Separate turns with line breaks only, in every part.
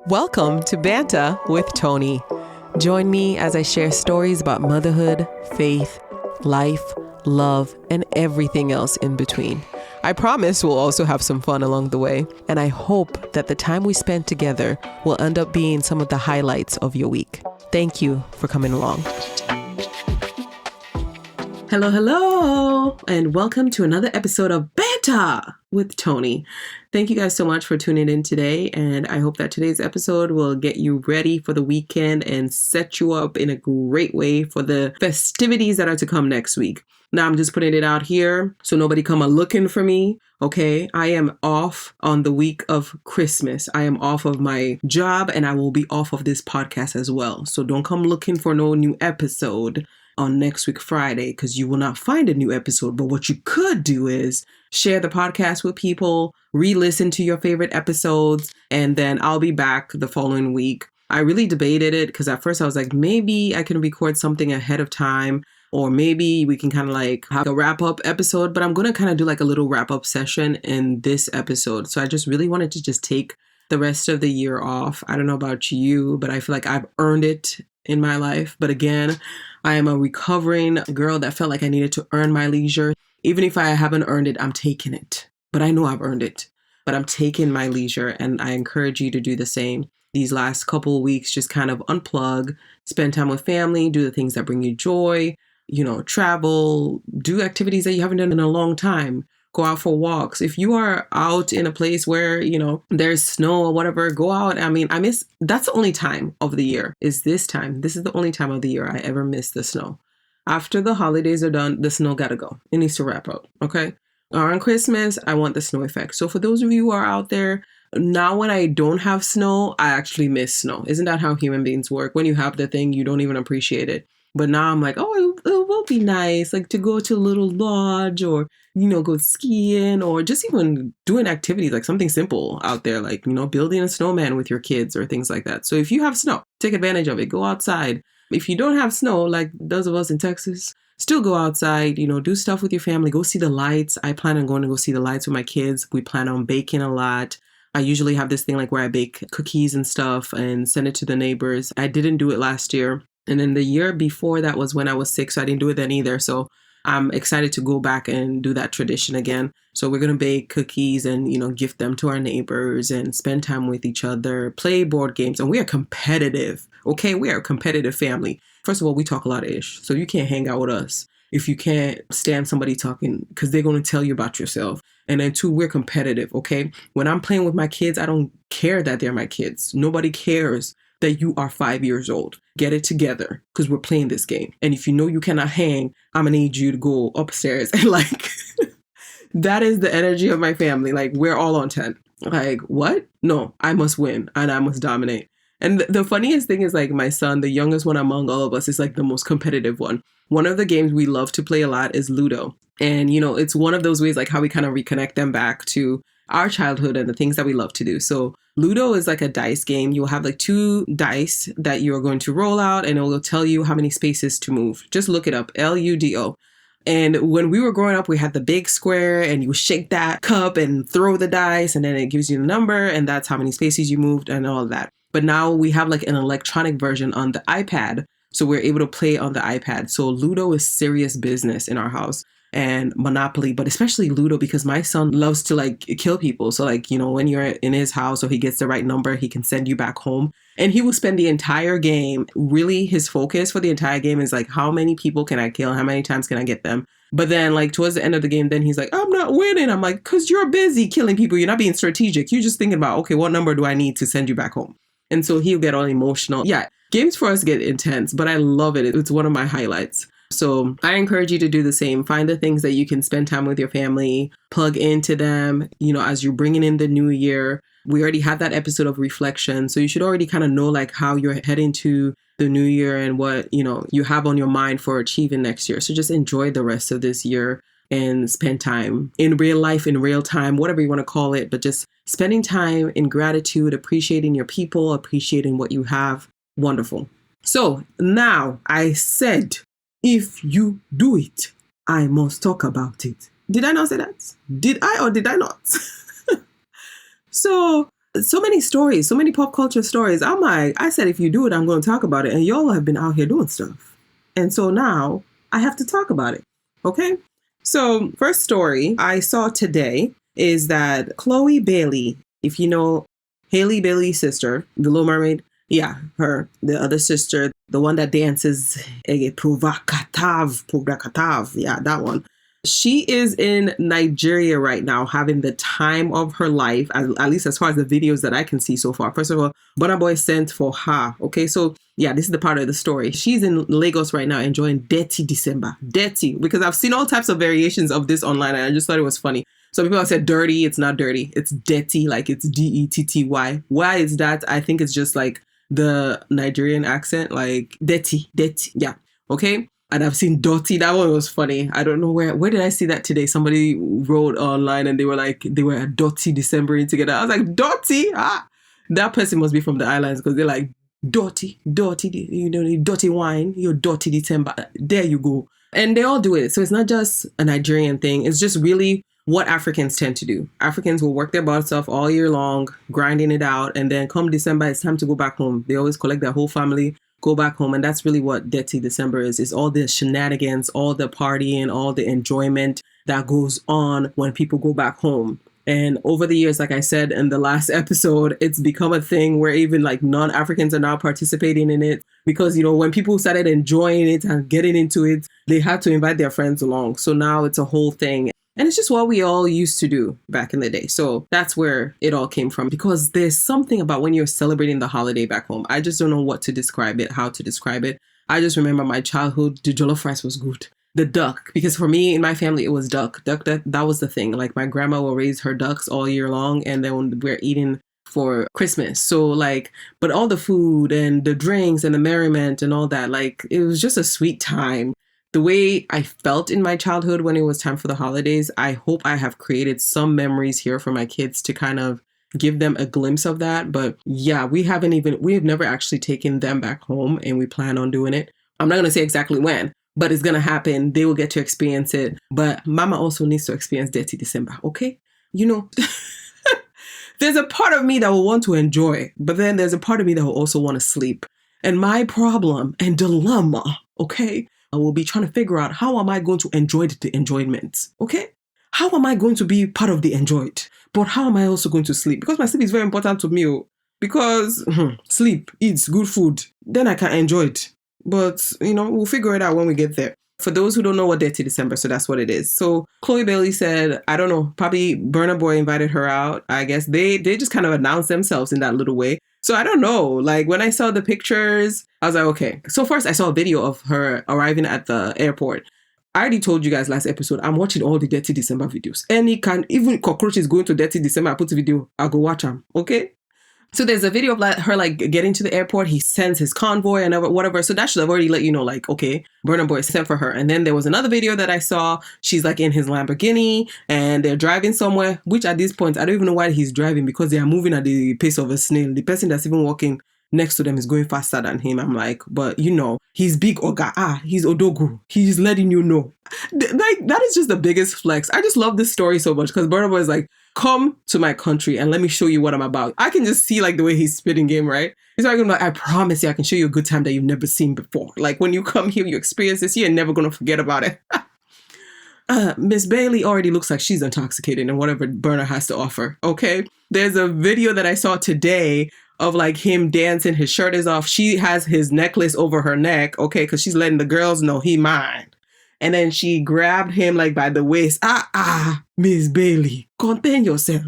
Welcome to Banta with Toni. Join me as I share stories about motherhood, faith, life, love, and everything else in between. I promise we'll also have some fun along the way, and I hope that the time we spend together will end up being some of the highlights of your week. Thank you for coming along. Hello, and welcome to another episode of Banta with Toni. Thank you guys so much for tuning in today, and I hope that today's episode will get you ready for the weekend and set you up in a great way for the festivities that are to come next week. Now, I'm just putting it out here so nobody come a-looking for me, okay? I am off on the week of Christmas. I am off of my job, and I will be off of this podcast as well. So don't come looking for no new episode on next week Friday, because you will not find a new episode. But what you could do is share the podcast with people, re-listen to your favorite episodes, and then I'll be back the following week. I really debated it because at first I was like, maybe I can record something ahead of time, or maybe we can kind of like have a wrap-up episode, but I'm going to kind of do like a little wrap-up session in this episode. So I just really wanted to just take the rest of the year off. I don't know about you, but I feel like I've earned it in my life. But again, I am a recovering girl that felt like I needed to earn my leisure. Even if I haven't earned it, I'm taking it. But I know I've earned it. But I'm taking my leisure, and I encourage you to do the same. These last couple of weeks, just kind of unplug, spend time with family, do the things that bring you joy, travel, do activities that you haven't done in a long time. Go out for walks. If you are out in a place where, there's snow or whatever, go out. That's the only time of the year is this time. This is the only time of the year I ever miss the snow. After the holidays are done, the snow gotta go. It needs to wrap up, okay? On Christmas, I want the snow effect. So for those of you who are out there, now when I don't have snow, I actually miss snow. Isn't that how human beings work? When you have the thing, you don't even appreciate it. But now I'm like, it will be nice, like to go to a little lodge or, go skiing or just even doing activities like something simple out there, like, building a snowman with your kids or things like that. So if you have snow, take advantage of it. Go outside. If you don't have snow, like those of us in Texas, still go outside, do stuff with your family. Go see the lights. I plan on going to go see the lights with my kids. We plan on baking a lot. I usually have this thing like where I bake cookies and stuff and send it to the neighbors. I didn't do it last year. And then the year before that was when I was sick, so I didn't do it then either. So I'm excited to go back and do that tradition again. So we're going to bake cookies and, gift them to our neighbors and spend time with each other, play board games. And we are competitive. Okay, we are a competitive family. First of all, we talk a lot of ish. So you can't hang out with us if you can't stand somebody talking, because they're going to tell you about yourself. And then two, we're competitive. Okay, when I'm playing with my kids, I don't care that they're my kids. Nobody cares that you are 5 years old. Get it together, because we're playing this game. And if you know you cannot hang, I'm going to need you to go upstairs. And that is the energy of my family. Like, we're all on 10. Like, what? No, I must win and I must dominate. And the funniest thing is like my son, the youngest one among all of us, is like the most competitive one. One of the games we love to play a lot is Ludo. And, it's one of those ways like how we kind of reconnect them back to our childhood and the things that we love to do. So Ludo is like a dice game. You'll have like 2 dice that you're going to roll out, and it will tell you how many spaces to move. Just look it up, Ludo. And when we were growing up, we had the big square, and you shake that cup and throw the dice, and then it gives you the number, and that's how many spaces you moved and all of that. But now we have like an electronic version on the iPad, so we're able to play on the iPad. So Ludo is serious business in our house. And Monopoly, but especially Ludo, because my son loves to like kill people. So like, when you're in his house or he gets the right number, he can send you back home. And he will spend the entire game, really his focus for the entire game is like, how many people can I kill? How many times can I get them? But then like towards the end of the game, then he's like, I'm not winning. I'm like, because you're busy killing people. You're not being strategic. You're just thinking about, okay, what number do I need to send you back home? And so he'll get all emotional. Yeah, games for us get intense, but I love it. It's one of my highlights. So I encourage you to do the same. Find the things that you can spend time with your family, plug into them, as you're bringing in the new year. We already had that episode of reflection. So you should already kind of know like how you're heading to the new year and what, you have on your mind for achieving next year. So just enjoy the rest of this year and spend time in real life, in real time, whatever you want to call it. But just spending time in gratitude, appreciating your people, appreciating what you have. Wonderful. So now I said, if you do it, I must talk about it. Did I not say that? Did I or did I not? So So many stories, so many pop culture stories. I'm like, I said, if you do it, I'm going to talk about it. And y'all have been out here doing stuff. And so now I have to talk about it. Okay. So, first story I saw today is that Chloe Bailey, if you know Haley Bailey's sister, the Little Mermaid, yeah, her, the other sister, the one that dances, provocatav, yeah, that one. She is in Nigeria right now having the time of her life, at least as far as the videos that I can see so far. First of all, Burna Boy sent for her. Okay, so yeah, this is the part of the story. She's in Lagos right now enjoying Detty December. Detty, because I've seen all types of variations of this online and I just thought it was funny. So people have said dirty, it's not dirty. It's Detty, like it's Detty. Why is that? I think it's just like the Nigerian accent, like Detty, yeah. Okay. And I've seen Dotty. That one was funny. I don't know where did I see that today? Somebody wrote online and they were like, they were at Detty December together. I was like, Dotty? Ah, that person must be from the islands because they're like, Dotty, you know, Dotty wine, you're Detty December. There you go. And they all do it. So it's not just a Nigerian thing. It's just really what Africans tend to do. Africans will work their butts off all year long, grinding it out. And then come December, it's time to go back home. They always collect their whole family, go back home. And that's really what Detty December is. It's all the shenanigans, all the partying, all the enjoyment that goes on when people go back home. And over the years, like I said in the last episode, it's become a thing where even like non-Africans are now participating in it because, you know, when people started enjoying it and getting into it, they had to invite their friends along. So now it's a whole thing. And it's just what we all used to do back in the day. So that's where it all came from, because there's something about when you're celebrating the holiday back home. I just don't know what to describe it, how to describe it. I just remember my childhood, the jollof rice was good. The duck, because for me in my family, it was duck. That was the thing. Like my grandma will raise her ducks all year long. And then we're eating for Christmas. So like, but all the food and the drinks and the merriment and all that, like it was just a sweet time. The way I felt in my childhood when it was time for the holidays, I hope I have created some memories here for my kids to kind of give them a glimpse of that. But yeah, we have never actually taken them back home, and we plan on doing it. I'm not going to say exactly when, but it's going to happen. They will get to experience it. But Mama also needs to experience Detty December, okay? You know, there's a part of me that will want to enjoy, but then there's a part of me that will also want to sleep. And my problem and dilemma, okay, I will be trying to figure out, how am I going to enjoy the enjoyment, okay? How am I going to be part of the enjoyed? But how am I also going to sleep? Because my sleep is very important to me. Because sleep, eats good food, then I can enjoy it. But, you know, we'll figure it out when we get there. For those who don't know what Detty December, so that's what it is. So Chloe Bailey said, I don't know, probably Burna Boy invited her out. I guess they just kind of announced themselves in that little way. So I don't know, like when I saw the pictures, I was like, okay. So first I saw a video of her arriving at the airport. I already told you guys last episode, I'm watching all the Detty December videos. Even cockroaches going to Detty December, I put the video, I'll go watch them, okay? So there's a video of her like getting to the airport. He sends his convoy and whatever. So that should have already let you know, like, okay, Burna Boy sent for her. And then there was another video that I saw. She's like in his Lamborghini and they're driving somewhere, which at this point, I don't even know why he's driving, because they are moving at the pace of a snail. The person that's even walking next to them is going faster than him. I'm like, but you know, he's big Oga. He's Odogu. He's letting you know. Like, that is just the biggest flex. I just love this story so much because Burna Boy is like, come to my country and let me show you what I'm about. I can just see like the way he's spitting game, right? He's like, I promise you, I can show you a good time that you've never seen before. Like when you come here, you experience this, you're never going to forget about it. Miss Bailey already looks like she's intoxicated and whatever Burna has to offer, okay? There's a video that I saw today of like him dancing, his shirt is off. She has his necklace over her neck, okay? Because she's letting the girls know he mine. And then she grabbed him like by the waist. Miss Bailey, contain yourself.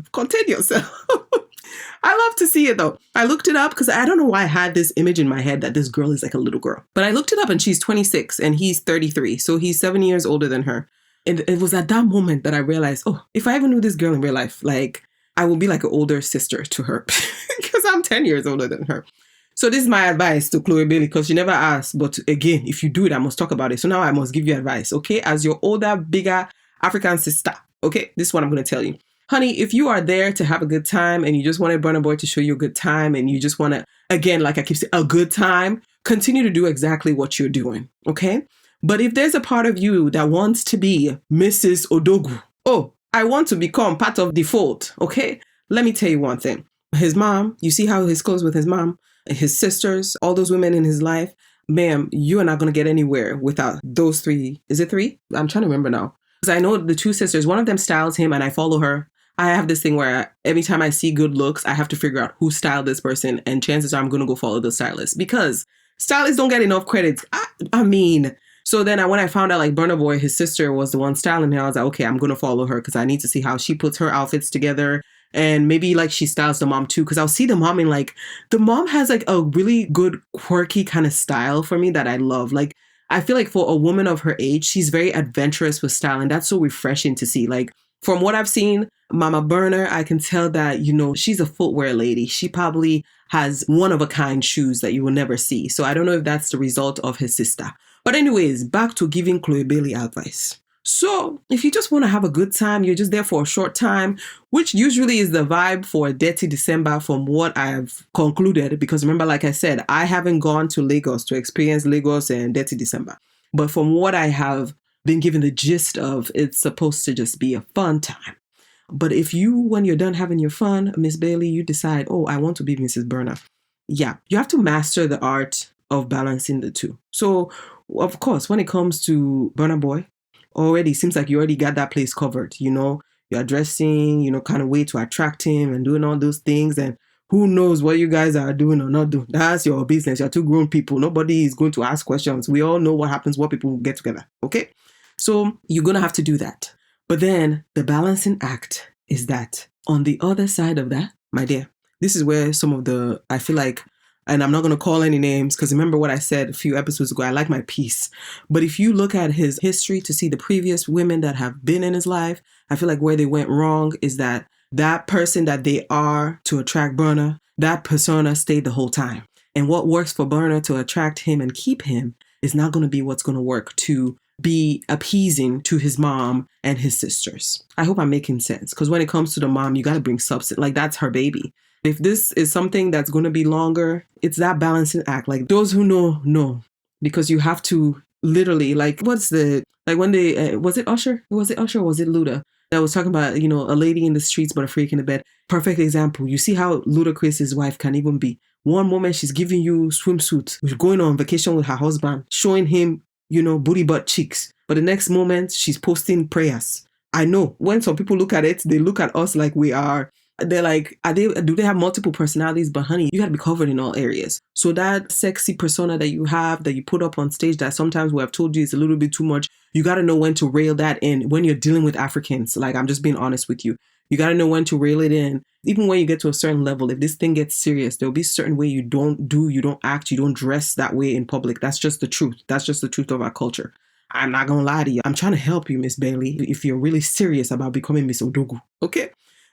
I love to see it though. I looked it up because I don't know why I had this image in my head that this girl is like a little girl. But I looked it up and she's 26 and he's 33. So he's 7 years older than her. And it was at that moment that I realized, oh, if I ever knew this girl in real life, like I will be like an older sister to her because I'm 10 years older than her. So this is my advice to Chloe Bailey, because she never asked. But again, if you do it, I must talk about it. So now I must give you advice, okay? As your older, bigger African sister, okay? This is what I'm going to tell you. Honey, if you are there to have a good time and you just wanted Burna Boy to show you a good time and you just want to, again, like I keep saying, a good time, continue to do exactly what you're doing, okay? But if there's a part of you that wants to be Mrs. Odogu, oh, I want to become part of the fold, okay? Let me tell you one thing. His mom, you see how he's close with his mom, his sisters, all those women in his life. Ma'am, you are not going to get anywhere without those three. Is it three? I'm trying to remember now. Because I know the two sisters, one of them styles him and I follow her. I have this thing where every time I see good looks, I have to figure out who styled this person. And chances are I'm going to go follow the stylist because stylists don't get enough credit. I mean, so then when I found out like Burna Boy, his sister was the one styling me, I was like, okay, I'm going to follow her because I need to see how she puts her outfits together. And maybe like she styles the mom too, because I'll see the mom and like the mom has like a really good quirky kind of style for me that I love. Like I feel like for a woman of her age, she's very adventurous with style, and that's so refreshing to see. Like from what I've seen, Mama Burner, I can tell that, you know, she's a footwear lady. She probably has one of a kind shoes that you will never see. So I don't know if that's the result of his sister. But anyways, back to giving Chloe Bailey advice. So if you just want to have a good time, you're just there for a short time, which usually is the vibe for Detty December from what I've concluded. Because remember, like I said, I haven't gone to Lagos to experience Lagos and Detty December. But from what I have been given the gist of, it's supposed to just be a fun time. But if you, when you're done having your fun, Miss Bailey, you decide, oh, I want to be Mrs. Burner. Yeah, you have to master the art of balancing the two. So, of course, when it comes to Burna Boy, already seems like you already got that place covered. You know, you're dressing, you know, kind of way to attract him and doing all those things. And who knows what you guys are doing or not doing. That's your business. You're two grown people. Nobody is going to ask questions. We all know what happens, what people get together. Okay? So you're going to have to do that. But then the balancing act is that on the other side of that, my dear, this is where some of the, I feel like, and I'm not going to call any names because remember what I said a few episodes ago, I like my peace. But if you look at his history to see the previous women that have been in his life, I feel like where they went wrong is that that person that they are to attract Burna, that persona stayed the whole time. And what works for Burna to attract him and keep him is not going to be what's going to work to be appeasing to his mom and his sisters. I hope I'm making sense because when it comes to the mom, you got to bring substance. Like that's her baby. If this is something that's going to be longer, it's that balancing act. Like those who know, because you have to literally like, what's the, like when they, was it Usher? Was it Usher or was it Luda that was talking about, you know, a lady in the streets, but a freak in the bed? Perfect example. You see how Ludacris's wife can even be. One moment she's giving you swimsuit, she's going on vacation with her husband, showing him, you know, booty butt cheeks. But the next moment she's posting prayers. I know when some people look at it, they look at us like we are, they're like, do they have multiple personalities? But honey, you got to be covered in all areas. So that sexy persona that you have, that you put up on stage, that sometimes we have told you is a little bit too much. You got to know when to rail that in when you're dealing with Africans. Like, I'm just being honest with you. You got to know when to rail it in. Even when you get to a certain level, if this thing gets serious, there'll be a certain way you don't act, you don't dress that way in public. That's just the truth. That's just the truth of our culture. I'm not going to lie to you. I'm trying to help you, Miss Bailey, if you're really serious about becoming Miss Odogu. Okay?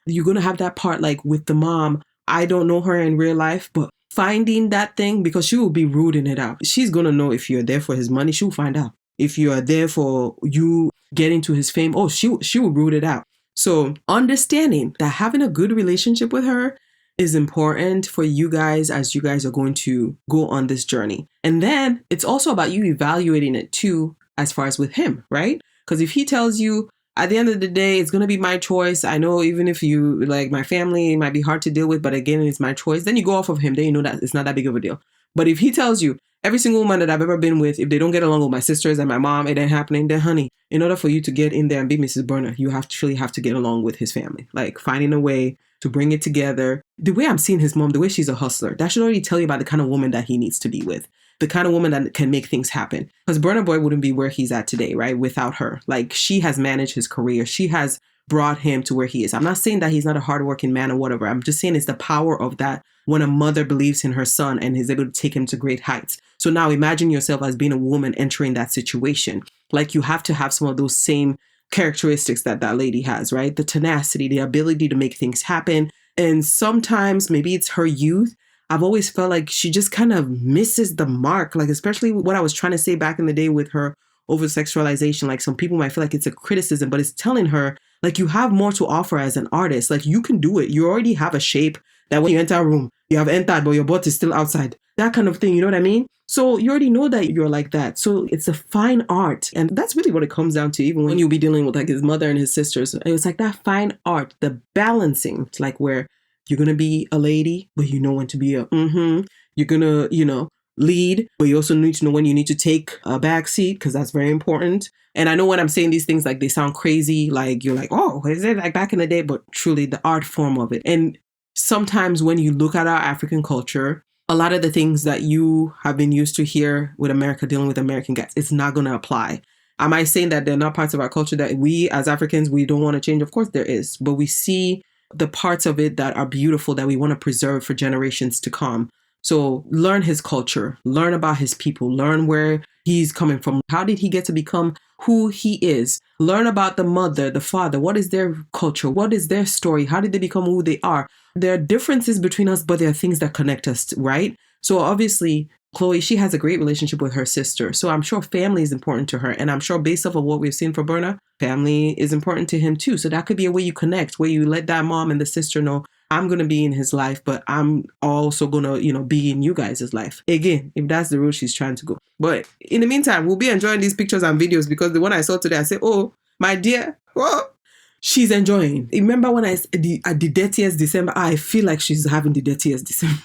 You're going to have that part like with the mom. I don't know her in real life, but finding that thing, because she will be rooting it out. She's going to know if you're there for his money, she'll find out. If you are there for you getting to his fame, oh, she will root it out. So understanding that having a good relationship with her is important for you guys as you guys are going to go on this journey. And then it's also about you evaluating it too, as far as with him, right? Because if he tells you, at the end of the day, it's going to be my choice. I know even if you like my family, it might be hard to deal with, but again, it's my choice. Then you go off of him. Then you know that it's not that big of a deal. But if he tells you, every single woman that I've ever been with, if they don't get along with my sisters and my mom, it ain't happening, then honey, in order for you to get in there and be Mrs. Burner, you actually have to get along with his family. Like finding a way to bring it together. The way I'm seeing his mom, the way she's a hustler, that should already tell you about the kind of woman that he needs to be with. The kind of woman that can make things happen. Because Burna Boy wouldn't be where he's at today, right? Without her. Like she has managed his career. She has brought him to where he is. I'm not saying that he's not a hardworking man or whatever. I'm just saying it's the power of that when a mother believes in her son and is able to take him to great heights. So now imagine yourself as being a woman entering that situation. Like you have to have some of those same characteristics that that lady has, right? The tenacity, the ability to make things happen. And sometimes maybe it's her youth. I've always felt like she just kind of misses the mark, like especially what I was trying to say back in the day with her over sexualization. Like some people might feel like it's a criticism, but it's telling her like you have more to offer as an artist. Like you can do it. You already have a shape that when you enter a room, you have entered, but your butt is still outside. That kind of thing. You know what I mean? So you already know that you're like that. So it's a fine art. And that's really what it comes down to, even when you'll be dealing with like his mother and his sisters. It was like that fine art, the balancing, like where You're going to be a lady, but you know when to be a You're going to, lead, but you also need to know when you need to take a back seat because that's very important. And I know when I'm saying these things, like they sound crazy, like you're like, oh, is it like back in the day? But truly the art form of it. And sometimes when you look at our African culture, a lot of the things that you have been used to here with America, dealing with American guys, it's not going to apply. Am I saying that they're not parts of our culture that we as Africans, we don't want to change? Of course there is, but we see the parts of it that are beautiful that we want to preserve for generations to come. So learn his culture, learn about his people, learn where he's coming from. How did he get to become who he is? Learn about the mother, the father. What is their culture? What is their story? How did they become who they are? There are differences between us, but there are things that connect us, right? So obviously, Chloe, she has a great relationship with her sister. So I'm sure family is important to her. And I'm sure based off of what we've seen for Burna, family is important to him too. So that could be a way you connect, where you let that mom and the sister know, I'm going to be in his life, but I'm also going to, be in you guys' life. Again, if that's the route she's trying to go. But in the meantime, we'll be enjoying these pictures and videos because the one I saw today, I said, oh, my dear, oh, she's enjoying. Remember when at the Detty December, I feel like she's having the Detty December.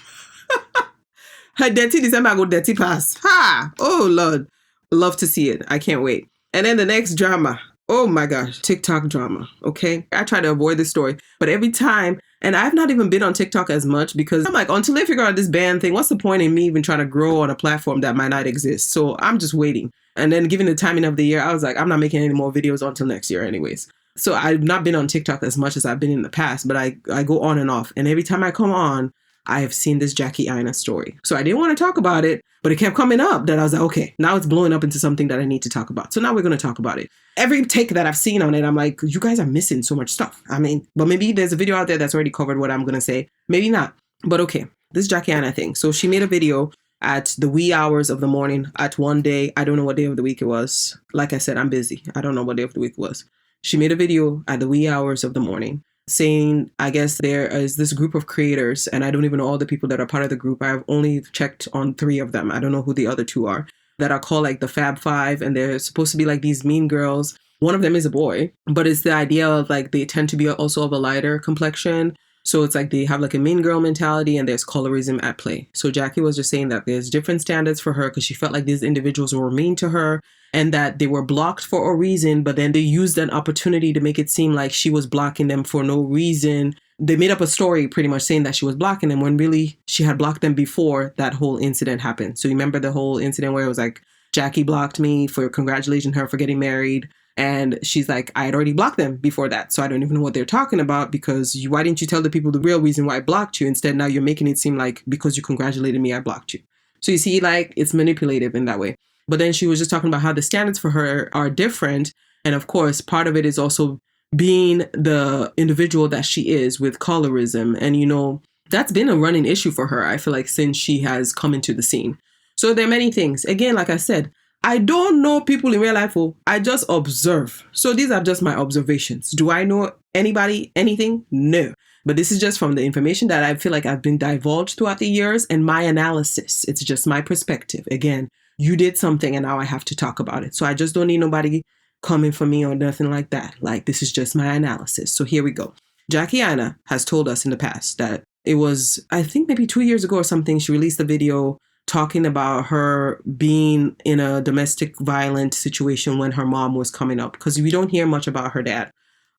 Her Detty December go Detty pass. Ha! Oh, Lord. Love to see it. I can't wait. And then the next drama. Oh my gosh, TikTok drama. Okay. I try to avoid this story, but every time, and I've not even been on TikTok as much because I'm like, until they figure out this ban thing, what's the point in me even trying to grow on a platform that might not exist? So I'm just waiting. And then given the timing of the year, I was like, I'm not making any more videos until next year anyways. So I've not been on TikTok as much as I've been in the past, but I go on and off. And every time I come on, I have seen this Jackie Aina story. So I didn't want to talk about it, but it kept coming up that I was like, okay, now it's blowing up into something that I need to talk about. So now we're going to talk about it. Every take that I've seen on it, I'm like, you guys are missing so much stuff. I mean, but maybe there's a video out there that's already covered what I'm going to say. Maybe not. But okay, this Jackie Aina thing. So she made a video at the wee hours of the morning at one day. I don't know what day of the week it was. Like I said, I'm busy. I don't know what day of the week it was. She made a video at the wee hours of the morning saying, I guess there is this group of creators, and I don't even know all the people that are part of the group. I've only checked on 3 of them. I don't know who the other 2 are, that are called like the Fab Five, and they're supposed to be like these mean girls. One of them is a boy, but it's the idea of like they tend to be also of a lighter complexion. So it's like they have like a mean girl mentality and there's colorism at play. So Jackie was just saying that there's different standards for her because she felt like these individuals were mean to her and that they were blocked for a reason, but then they used an opportunity to make it seem like she was blocking them for no reason. They made up a story pretty much saying that she was blocking them when really she had blocked them before that whole incident happened. So you remember the whole incident where it was like, Jackie blocked me for congratulating her for getting married. And she's like, I had already blocked them before that. So I don't even know what they're talking about because why didn't you tell the people the real reason why I blocked you? Instead, now you're making it seem like because you congratulated me, I blocked you. So you see, like, it's manipulative in that way. But then she was just talking about how the standards for her are different. And of course, part of it is also being the individual that she is with colorism. And, that's been a running issue for her, I feel like, since she has come into the scene. So there are many things. Again, like I said, I don't know people in real life. I just observe. So these are just my observations. Do I know anybody, anything? No. But this is just from the information that I feel like I've been divulged throughout the years and my analysis. It's just my perspective. Again, you did something and now I have to talk about it. So I just don't need nobody coming for me or nothing like that. Like, this is just my analysis. So here we go. Jackie Aina has told us in the past that it was, I think maybe 2 years ago or something, she released a video talking about her being in a domestic violent situation when her mom was coming up, because we don't hear much about her dad.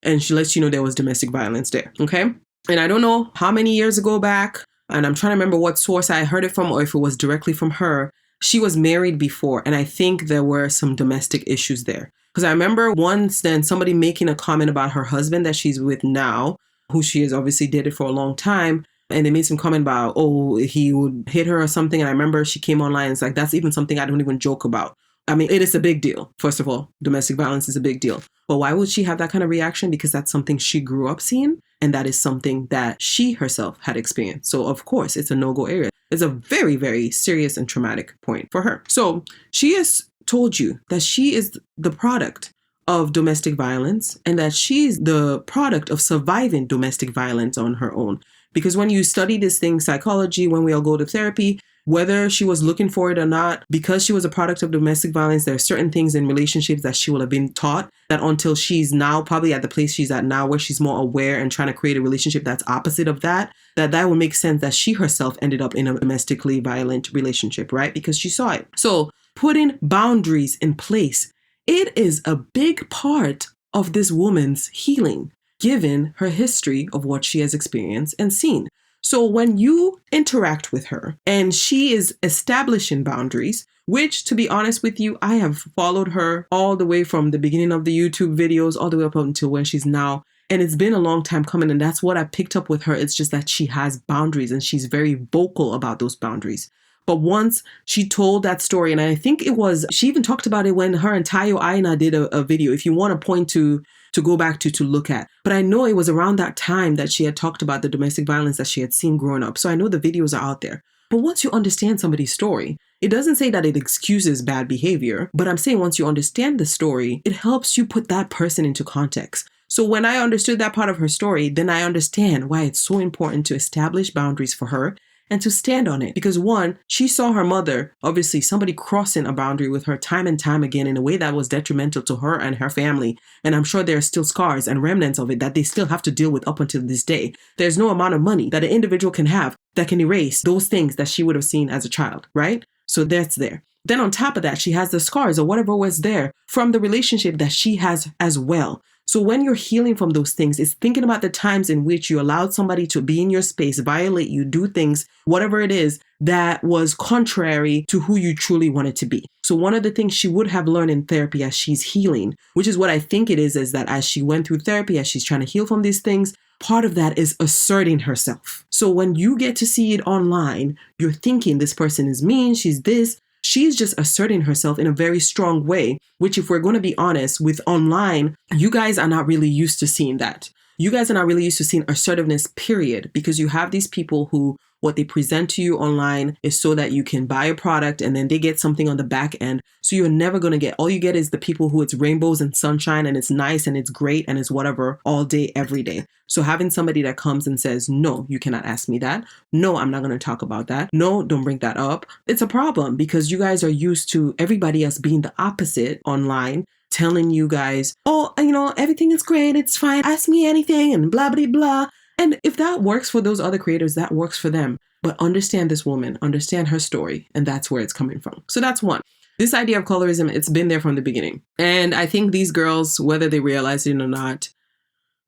And she lets you know there was domestic violence there. Okay. And I don't know how many years ago back, and I'm trying to remember what source I heard it from or if it was directly from her. She was married before, and I think there were some domestic issues there. Because I remember once then somebody making a comment about her husband that she's with now, who she has obviously dated for a long time. And they made some comment about, oh, he would hit her or something. And I remember she came online and it's like, that's even something I don't even joke about. I mean, it is a big deal. First of all, domestic violence is a big deal. But why would she have that kind of reaction? Because that's something she grew up seeing. And that is something that she herself had experienced. So of course, it's a no-go area. It's a very, very serious and traumatic point for her. So she has told you that she is the product of domestic violence and that she's the product of surviving domestic violence on her own. Because when you study this thing, psychology, when we all go to therapy, whether she was looking for it or not, because she was a product of domestic violence, there are certain things in relationships that she will have been taught that until she's now probably at the place she's at now, where she's more aware and trying to create a relationship that's opposite of that would make sense that she herself ended up in a domestically violent relationship, right? Because she saw it. So putting boundaries in place, it is a big part of this woman's healing, given her history of what she has experienced and seen. So when you interact with her and she is establishing boundaries, which, to be honest with you, I have followed her all the way from the beginning of the YouTube videos all the way up until where she's now. And it's been a long time coming. And that's what I picked up with her. It's just that she has boundaries and she's very vocal about those boundaries. But once she told that story, and I think she even talked about it when her and Jackie Aina did a video, if you want to point to go back to look at. But I know it was around that time that she had talked about the domestic violence that she had seen growing up. So I know the videos are out there. But once you understand somebody's story, it doesn't say that it excuses bad behavior, but I'm saying once you understand the story, it helps you put that person into context. So when I understood that part of her story, then I understand why it's so important to establish boundaries for her and to stand on it. Because one, she saw her mother, obviously somebody crossing a boundary with her time and time again in a way that was detrimental to her and her family. And I'm sure there are still scars and remnants of it that they still have to deal with up until this day. There's no amount of money that an individual can have that can erase those things that she would have seen as a child, right? So that's there. Then on top of that, she has the scars or whatever was there from the relationship that she has as well. So when you're healing from those things, it's thinking about the times in which you allowed somebody to be in your space, violate you, do things, whatever it is, that was contrary to who you truly wanted to be. So one of the things she would have learned in therapy as she's healing, which is what I think it is that as she went through therapy, as she's trying to heal from these things, part of that is asserting herself. So when you get to see it online, you're thinking this person is mean, she's this. She's just asserting herself in a very strong way, which if we're going to be honest with online, you guys are not really used to seeing that. You guys are not really used to seeing assertiveness, period, because you have these people who what they present to you online is so that you can buy a product and then they get something on the back end. So you're never going to get, all you get is the people who it's rainbows and sunshine and it's nice and it's great and it's whatever all day, every day. So having somebody that comes and says, no, you cannot ask me that. No, I'm not going to talk about that. No, don't bring that up. It's a problem because you guys are used to everybody else being the opposite online, telling you guys, oh, everything is great. It's fine. Ask me anything and blah, blah, blah. And if that works for those other creators, that works for them. But understand this woman, understand her story, and that's where it's coming from. So that's one. This idea of colorism, it's been there from the beginning. And I think these girls, whether they realize it or not,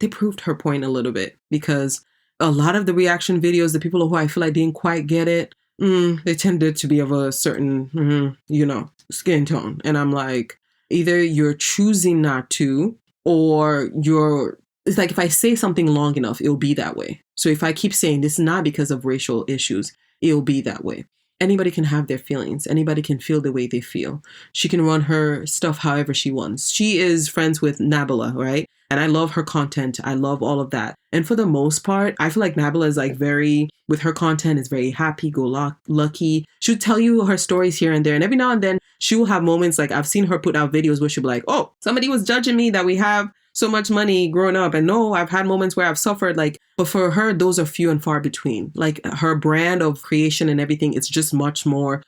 they proved her point a little bit because a lot of the reaction videos, the people who I feel like didn't quite get it, they tended to be of a certain, skin tone. And I'm like, either you're choosing not to, or it's like if I say something long enough, it'll be that way. So if I keep saying this is not because of racial issues, it'll be that way. Anybody can have their feelings. Anybody can feel the way they feel. She can run her stuff however she wants. She is friends with Nabila, right? And I love her content. I love all of that. And for the most part, I feel like Nabila is with her content, is very happy-go-lucky. She'll tell you her stories here and there. And every now and then, she will have moments like I've seen her put out videos where she'll be like, oh, somebody was judging me that we have so much money growing up. And no, I've had moments where I've suffered, but for her, those are few and far between. Like her brand of creation and everything, it's just much more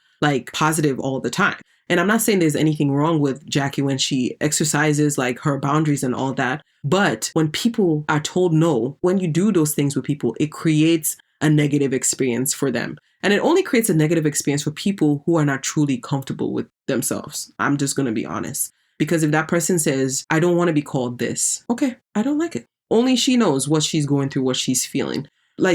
positive all the time. And I'm not saying there's anything wrong with Jackie when she exercises her boundaries and all that. But when people are told no, when you do those things with people, it creates a negative experience for them. And it only creates a negative experience for people who are not truly comfortable with themselves. I'm just going to be honest. Because if that person says, I don't want to be called this, okay, I don't like it. Only she knows what she's going through, what she's feeling.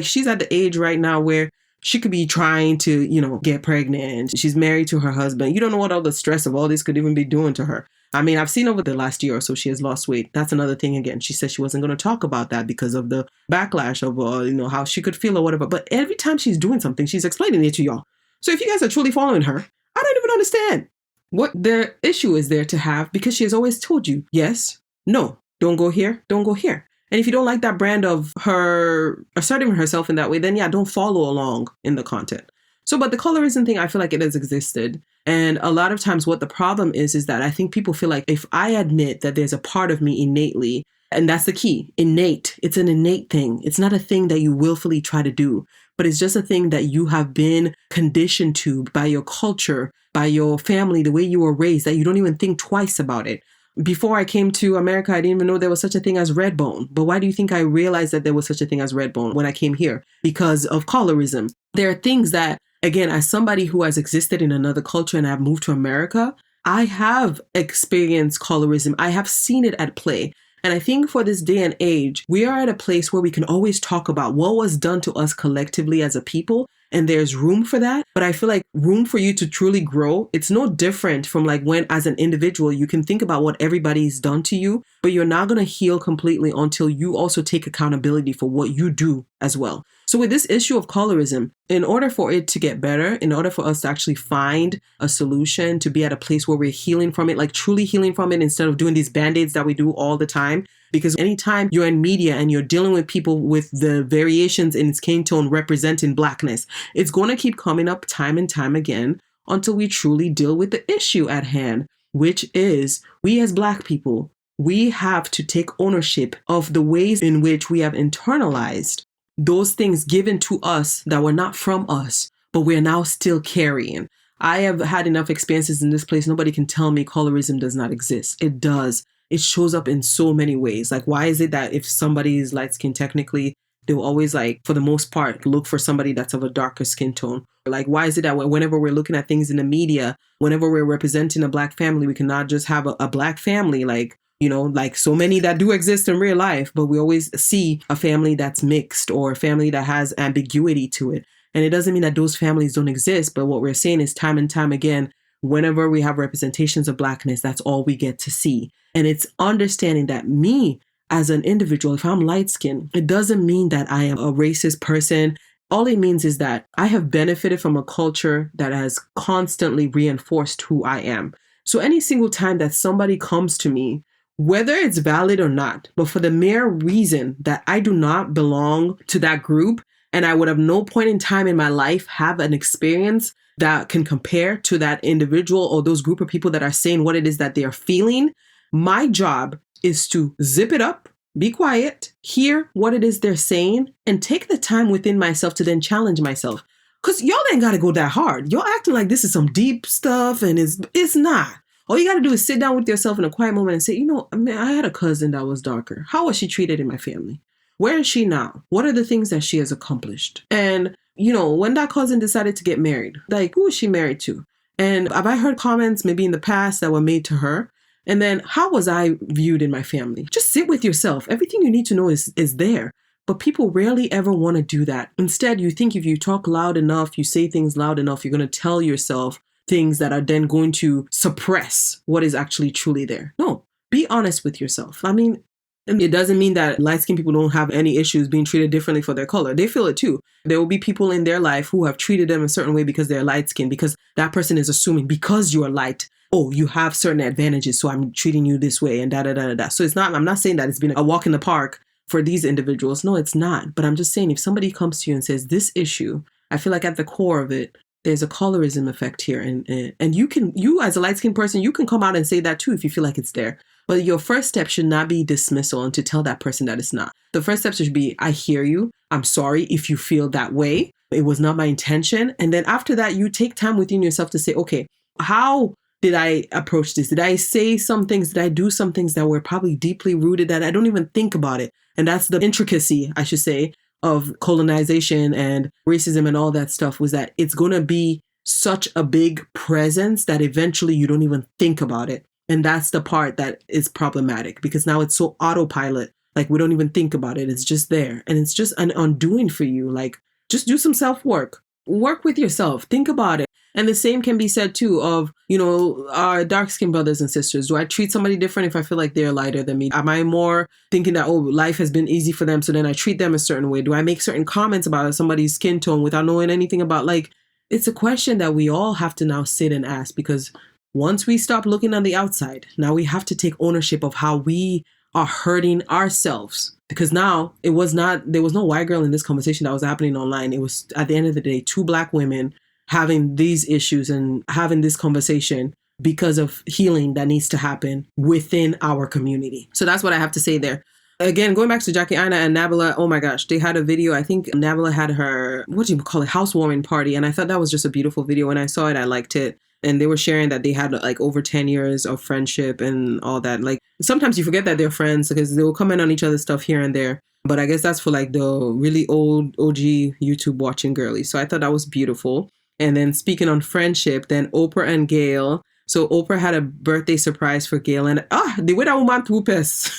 She's at the age right now where she could be trying to, get pregnant. She's married to her husband. You don't know what all the stress of all this could even be doing to her. I mean, I've seen over the last year or so, she has lost weight. That's another thing again. She said she wasn't going to talk about that because of the backlash of, how she could feel or whatever. But every time she's doing something, she's explaining it to y'all. So if you guys are truly following her, I don't even understand what the issue is there to have, because she has always told you, yes, no, don't go here, don't go here. And if you don't like that brand of her asserting herself in that way, then yeah, don't follow along in the content. So, but the colorism thing, I feel like it has existed. And a lot of times what the problem is that I think people feel like if I admit that there's a part of me innately, and that's the key, innate, it's an innate thing. It's not a thing that you willfully try to do. but it's just a thing that you have been conditioned to by your culture, by your family, the way you were raised, that you don't even think twice about it. Before I came to America, I didn't even know there was such a thing as red bone. But why do you think I realized that there was such a thing as red bone when I came here? Because of colorism. There are things that, again, as somebody who has existed in another culture and I've moved to America, I have experienced colorism. I have seen it at play. And I think for this day and age, we are at a place where we can always talk about what was done to us collectively as a people. And there's room for that. But I feel like room for you to truly grow, it's no different from like when as an individual, you can think about what everybody's done to you, but you're not going to heal completely until you also take accountability for what you do as well. So with this issue of colorism, in order for it to get better, in order for us to actually find a solution, to be at a place where we're healing from it, like truly healing from it instead of doing these band-aids that we do all the time. Because anytime you're in media and you're dealing with people with the variations in skin tone representing blackness, it's going to keep coming up time and time again until we truly deal with the issue at hand, which is we as Black people, we have to take ownership of the ways in which we have internalized those things given to us that were not from us, but we're now still carrying. I have had enough experiences in this place. Nobody can tell me colorism does not exist. It does. It shows up in so many ways. Like, why is it that if somebody is light skinned, technically, they'll always, like, for the most part, look for somebody that's of a darker skin tone? Like, why is it that whenever we're looking at things in the media, whenever we're representing a Black family, we cannot just have a Black family, like, you know, like so many that do exist in real life, but we always see a family that's mixed or a family that has ambiguity to it. And it doesn't mean that those families don't exist, but what we're saying is time and time again, whenever we have representations of Blackness, that's all we get to see. And it's understanding that me as an individual, if I'm light skinned, it doesn't mean that I am a racist person. All it means is that I have benefited from a culture that has constantly reinforced who I am. So any single time that somebody comes to me, whether it's valid or not, but for the mere reason that I do not belong to that group, and I would have no point in time in my life have an experience that can compare to that individual or those group of people that are saying what it is that they are feeling, my job is to zip it up, be quiet, hear what it is they're saying, and take the time within myself to then challenge myself. Because y'all ain't got to go that hard. Y'all acting like this is some deep stuff, and it's not. All you got to do is sit down with yourself in a quiet moment and say, you know, I mean, I had a cousin that was darker. How was she treated in my family? Where is she now? What are the things that she has accomplished? And, you know, when that cousin decided to get married, like, who is she married to? And have I heard comments maybe in the past that were made to her? And then how was I viewed in my family? Just sit with yourself. Everything you need to know is there. But people rarely ever want to do that. Instead, you think if you talk loud enough, you say things loud enough, you're going to tell yourself things that are then going to suppress what is actually truly there. No, be honest with yourself. I mean, it doesn't mean that light-skinned people don't have any issues being treated differently for their color. They feel it too. There will be people in their life who have treated them a certain way because they're light-skinned, because that person is assuming because you are light, oh, you have certain advantages, so I'm treating you this way and da-da-da-da-da. So it's not, I'm not saying that it's been a walk in the park for these individuals. No, it's not. But I'm just saying if somebody comes to you and says this issue, I feel like at the core of it, there's a colorism effect here. And you as a light-skinned person, you can come out and say that too if you feel like it's there. But your first step should not be dismissal and to tell that person that it's not. The first step should be, I hear you. I'm sorry if you feel that way. It was not my intention. And then after that, you take time within yourself to say, okay, how did I approach this? Did I say some things? Did I do some things that were probably deeply rooted that I don't even think about it? And that's the intricacy, I should say, of colonization and racism and all that stuff, was that it's going to be such a big presence that eventually you don't even think about it. And that's the part that is problematic, because now it's so autopilot, like we don't even think about it. It's just there. And it's just an undoing for you. Like, just do some self-work. Work with yourself. Think about it. And the same can be said too of, you know, our dark-skinned brothers and sisters. Do I treat somebody different if I feel like they're lighter than me? Am I more thinking that, oh, life has been easy for them, so then I treat them a certain way? Do I make certain comments about somebody's skin tone without knowing anything about, like, it's a question that we all have to now sit and ask, because once we stop looking on the outside, now we have to take ownership of how we are hurting ourselves. Because now there was no white girl in this conversation that was happening online. It was, at the end of the day, two Black women having these issues and having this conversation because of healing that needs to happen within our community. So that's what I have to say there. Again, going back to Jackie Aina and Nabila, oh my gosh, they had a video. I think Nabila had her, what do you call it, housewarming party. And I thought that was just a beautiful video. When I saw it, I liked it. And they were sharing that they had like over 10 years of friendship and all that. Like sometimes you forget that they're friends because they will comment on each other's stuff here and there. But I guess that's for like the really old OG YouTube watching girlies. So I thought that was beautiful. And then speaking on friendship, then Oprah and Gayle. So Oprah had a birthday surprise for Gayle. And the way that woman whoopes.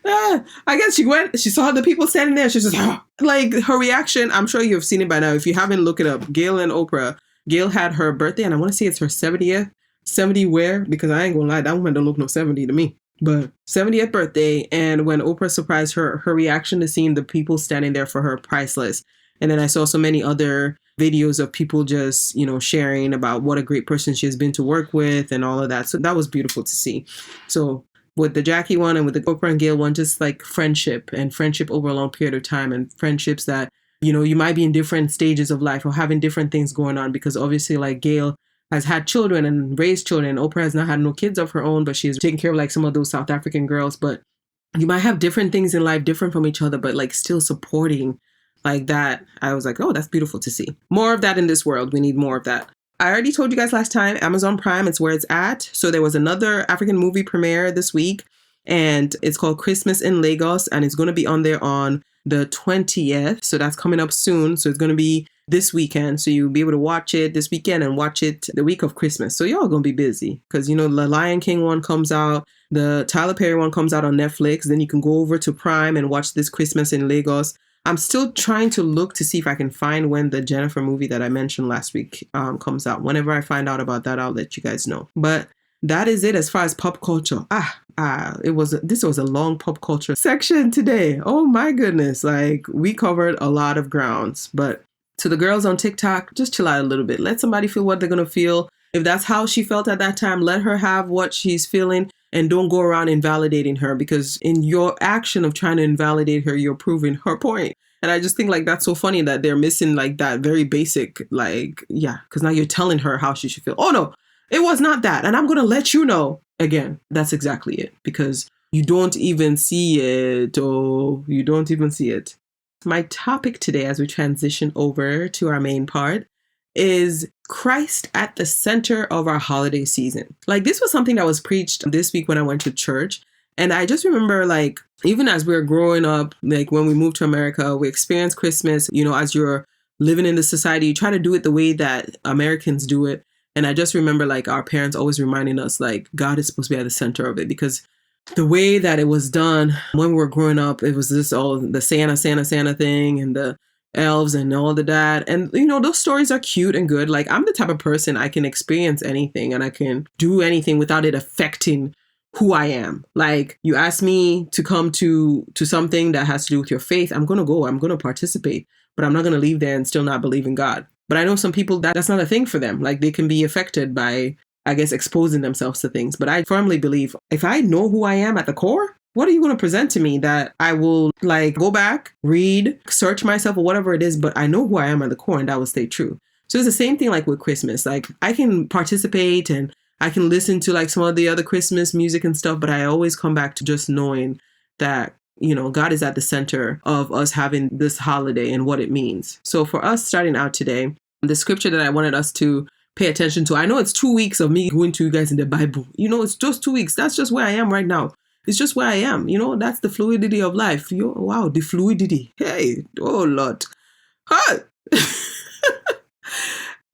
I guess she saw the people standing there. She's just like her reaction. I'm sure you've seen it by now. If you haven't, look it up. Gayle and Oprah. Gayle had her birthday, and I want to say it's her 70th. 70 where? Because I ain't gonna lie, that woman don't look no 70 to me. But 70th birthday, and when Oprah surprised her reaction to seeing the people standing there for her, priceless. And then I saw so many other videos of people just, sharing about what a great person she has been to work with and all of that. So that was beautiful to see. So with the Jackie one and with the Oprah and Gayle one, just like friendship over a long period of time, and friendships that, you might be in different stages of life or having different things going on, because obviously like Gayle has had children and raised children. Oprah has not had no kids of her own, but she's taking care of like some of those South African girls. But you might have different things in life, different from each other, but like still supporting like that. I was like, oh, that's beautiful to see. More of that in this world. We need more of that. I already told you guys last time, Amazon Prime, it's where it's at. So there was another African movie premiere this week, and it's called Christmas in Lagos, and it's going to be on there on the 20th. So that's coming up soon. So it's going to be this weekend. So you'll be able to watch it this weekend and watch it the week of Christmas. So y'all going to be busy because, the Lion King one comes out. The Tyler Perry one comes out on Netflix. Then you can go over to Prime and watch this Christmas in Lagos. I'm still trying to look to see if I can find when the Jennifer movie that I mentioned last week comes out. Whenever I find out about that, I'll let you guys know. But that is it as far as pop culture. This was a long pop culture section today. Oh my goodness. Like we covered a lot of grounds. But to the girls on TikTok, just chill out a little bit. Let somebody feel what they're going to feel. If that's how she felt at that time, let her have what she's feeling. And don't go around invalidating her, because in your action of trying to invalidate her, you're proving her point. And I just think like that's so funny that they're missing like that very basic, because now you're telling her how she should feel. Oh no, it was not that. And I'm going to let you know. Again, that's exactly it, because you don't even see it. You don't even see it. My topic today, as we transition over to our main part, is Christ at the center of our holiday season. Like this was something that was preached this week when I went to church. And I just remember like, even as we were growing up, like when we moved to America, we experienced Christmas, as you're living in the society, you try to do it the way that Americans do it. And I just remember like our parents always reminding us like God is supposed to be at the center of it, because the way that it was done when we were growing up, it was this all the Santa thing and the elves and all of that. And, those stories are cute and good. Like I'm the type of person, I can experience anything and I can do anything without it affecting who I am. Like you ask me to come to something that has to do with your faith, I'm going to go, I'm going to participate, but I'm not going to leave there and still not believe in God. But I know some people that's not a thing for them. Like they can be affected by, I guess, exposing themselves to things. But I firmly believe if I know who I am at the core, what are you going to present to me that I will like go back, read, search myself or whatever it is, but I know who I am at the core and that will stay true. So it's the same thing like with Christmas. Like I can participate and I can listen to like some of the other Christmas music and stuff, but I always come back to just knowing that, God is at the center of us having this holiday and what it means. So for us starting out today, the scripture that I wanted us to pay attention to, I know it's 2 weeks of me going to you guys in the Bible. It's just 2 weeks. That's just where I am right now. It's just where I am. That's the fluidity of life. Wow, the fluidity. Hey, oh Lord. Huh.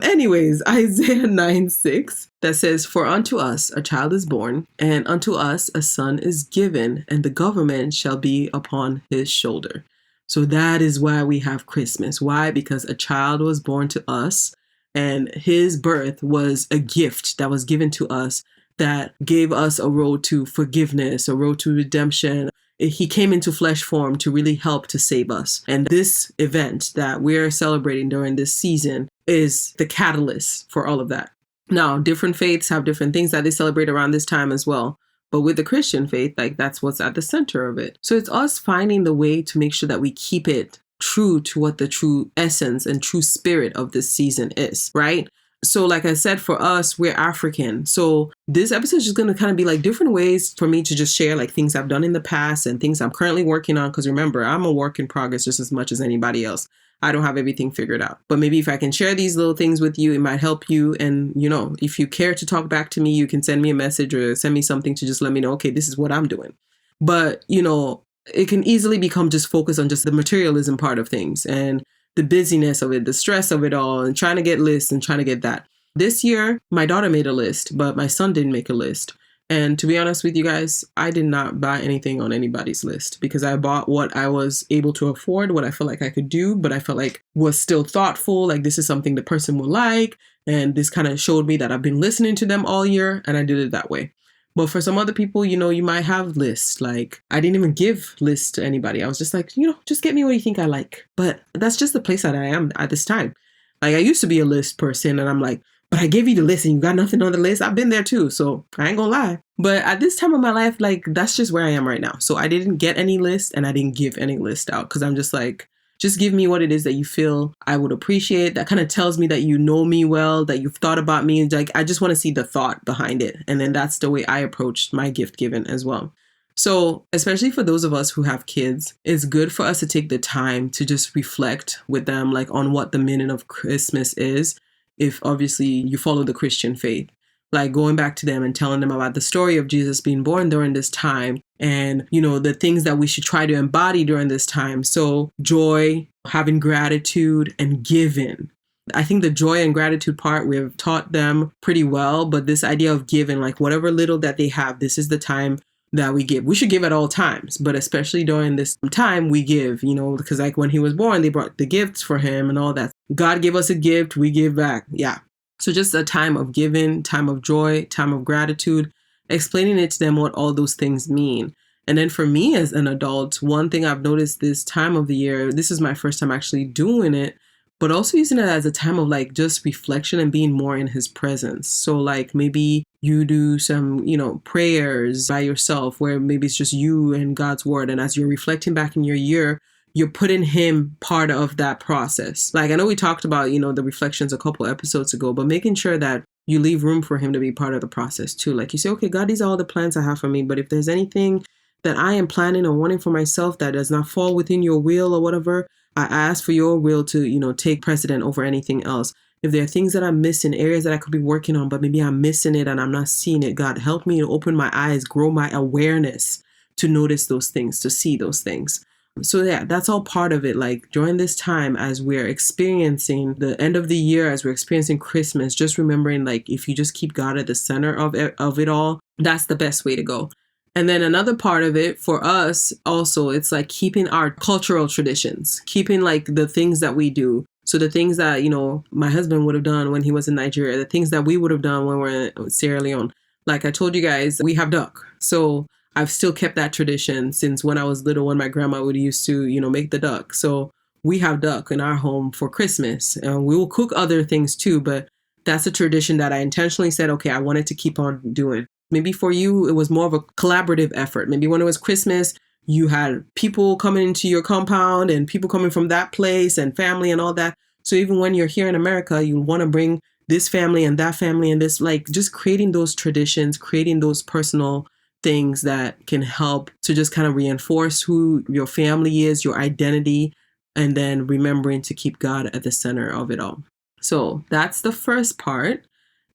Anyways, Isaiah 9:6 that says, "For unto us a child is born, and unto us a son is given, and the government shall be upon his shoulder." So that is why we have Christmas. Why? Because a child was born to us, and his birth was a gift that was given to us that gave us a road to forgiveness, a road to redemption. He came into flesh form to really help to save us. And this event that we're celebrating during this season is the catalyst for all of that. Now, different faiths have different things that they celebrate around this time as well. But with the Christian faith, like that's what's at the center of it. So it's us finding the way to make sure that we keep it true to what the true essence and true spirit of this season is, right? So like I said, for us, we're African. So this episode is just going to kind of be like different ways for me to just share like things I've done in the past and things I'm currently working on. Because remember, I'm a work in progress just as much as anybody else. I don't have everything figured out. But maybe if I can share these little things with you, it might help you. And, you know, if you care to talk back to me, you can send me a message or send me something to just let me know, okay, this is what I'm doing. But, you know, it can easily become just focused on just the materialism part of things and the busyness of it, the stress of it all, and trying to get lists and trying to get that. This year, my daughter made a list, but my son didn't make a list. And to be honest with you guys, I did not buy anything on anybody's list because I bought what I was able to afford, what I felt like I could do, but I felt like was still thoughtful, like this is something the person will like. And this kind of showed me that I've been listening to them all year, and I did it that way. But for some other people, you know, you might have lists. Like, I didn't even give lists to anybody. I was just like, you know, just get me what you think I like. But that's just the place that I am at this time. Like, I used to be a list person, and I'm like, but I gave you the list and you got nothing on the list. I've been there too, so I ain't gonna lie. But at this time of my life, like, that's just where I am right now. So I didn't get any list and I didn't give any list out because I'm just like, just give me what it is that you feel I would appreciate. That kind of tells me that you know me well, that you've thought about me. Like, I just want to see the thought behind it. And then that's the way I approached my gift giving as well. So especially for those of us who have kids, it's good for us to take the time to just reflect with them, like on what the meaning of Christmas is. If obviously you follow the Christian faith, like going back to them and telling them about the story of Jesus being born during this time and, you know, the things that we should try to embody during this time. So joy, having gratitude, and giving. I think the joy and gratitude part, we've taught them pretty well, but this idea of giving, like whatever little that they have, this is the time that we give. We should give at all times, but especially during this time we give, you know, because like when he was born, they brought the gifts for him and all that. God gave us a gift, we give back. Yeah. So just a time of giving, time of joy, time of gratitude, explaining it to them what all those things mean. And then for me as an adult, one thing I've noticed this time of the year, this is my first time actually doing it, but also using it as a time of like just reflection and being more in his presence. So like maybe you do some, you know, prayers by yourself where maybe it's just you and God's word. And as you're reflecting back in your year, you're putting him part of that process. Like I know we talked about, you know, the reflections a couple episodes ago, but making sure that you leave room for him to be part of the process too. Like you say, okay, God, these are all the plans I have for me. But if there's anything that I am planning or wanting for myself that does not fall within your will or whatever, I ask for your will to, you know, take precedent over anything else. If there are things that I'm missing, areas that I could be working on, but maybe I'm missing it and I'm not seeing it, God, help me to open my eyes, grow my awareness to notice those things, to see those things. So yeah, that's all part of it. Like during this time, as we're experiencing the end of the year, as we're experiencing Christmas, just remembering like if you just keep God at the center of it all, that's the best way to go. And then another part of it for us also, it's like keeping our cultural traditions, keeping like the things that we do. So the things that, you know, my husband would have done when he was in Nigeria, the things that we would have done when we're in Sierra Leone. Like I told you guys, we have duck. So I've still kept that tradition since when I was little, when my grandma would used to, you know, make the duck. So we have duck in our home for Christmas. And we will cook other things too, but that's a tradition that I intentionally said, okay, I wanted to keep on doing. Maybe for you, it was more of a collaborative effort. Maybe when it was Christmas, you had people coming into your compound and people coming from that place and family and all that. So even when you're here in America, you want to bring this family and that family and this, like just creating those traditions, creating those personal things that can help to just kind of reinforce who your family is, your identity, and then remembering to keep God at the center of it all. So that's the first part.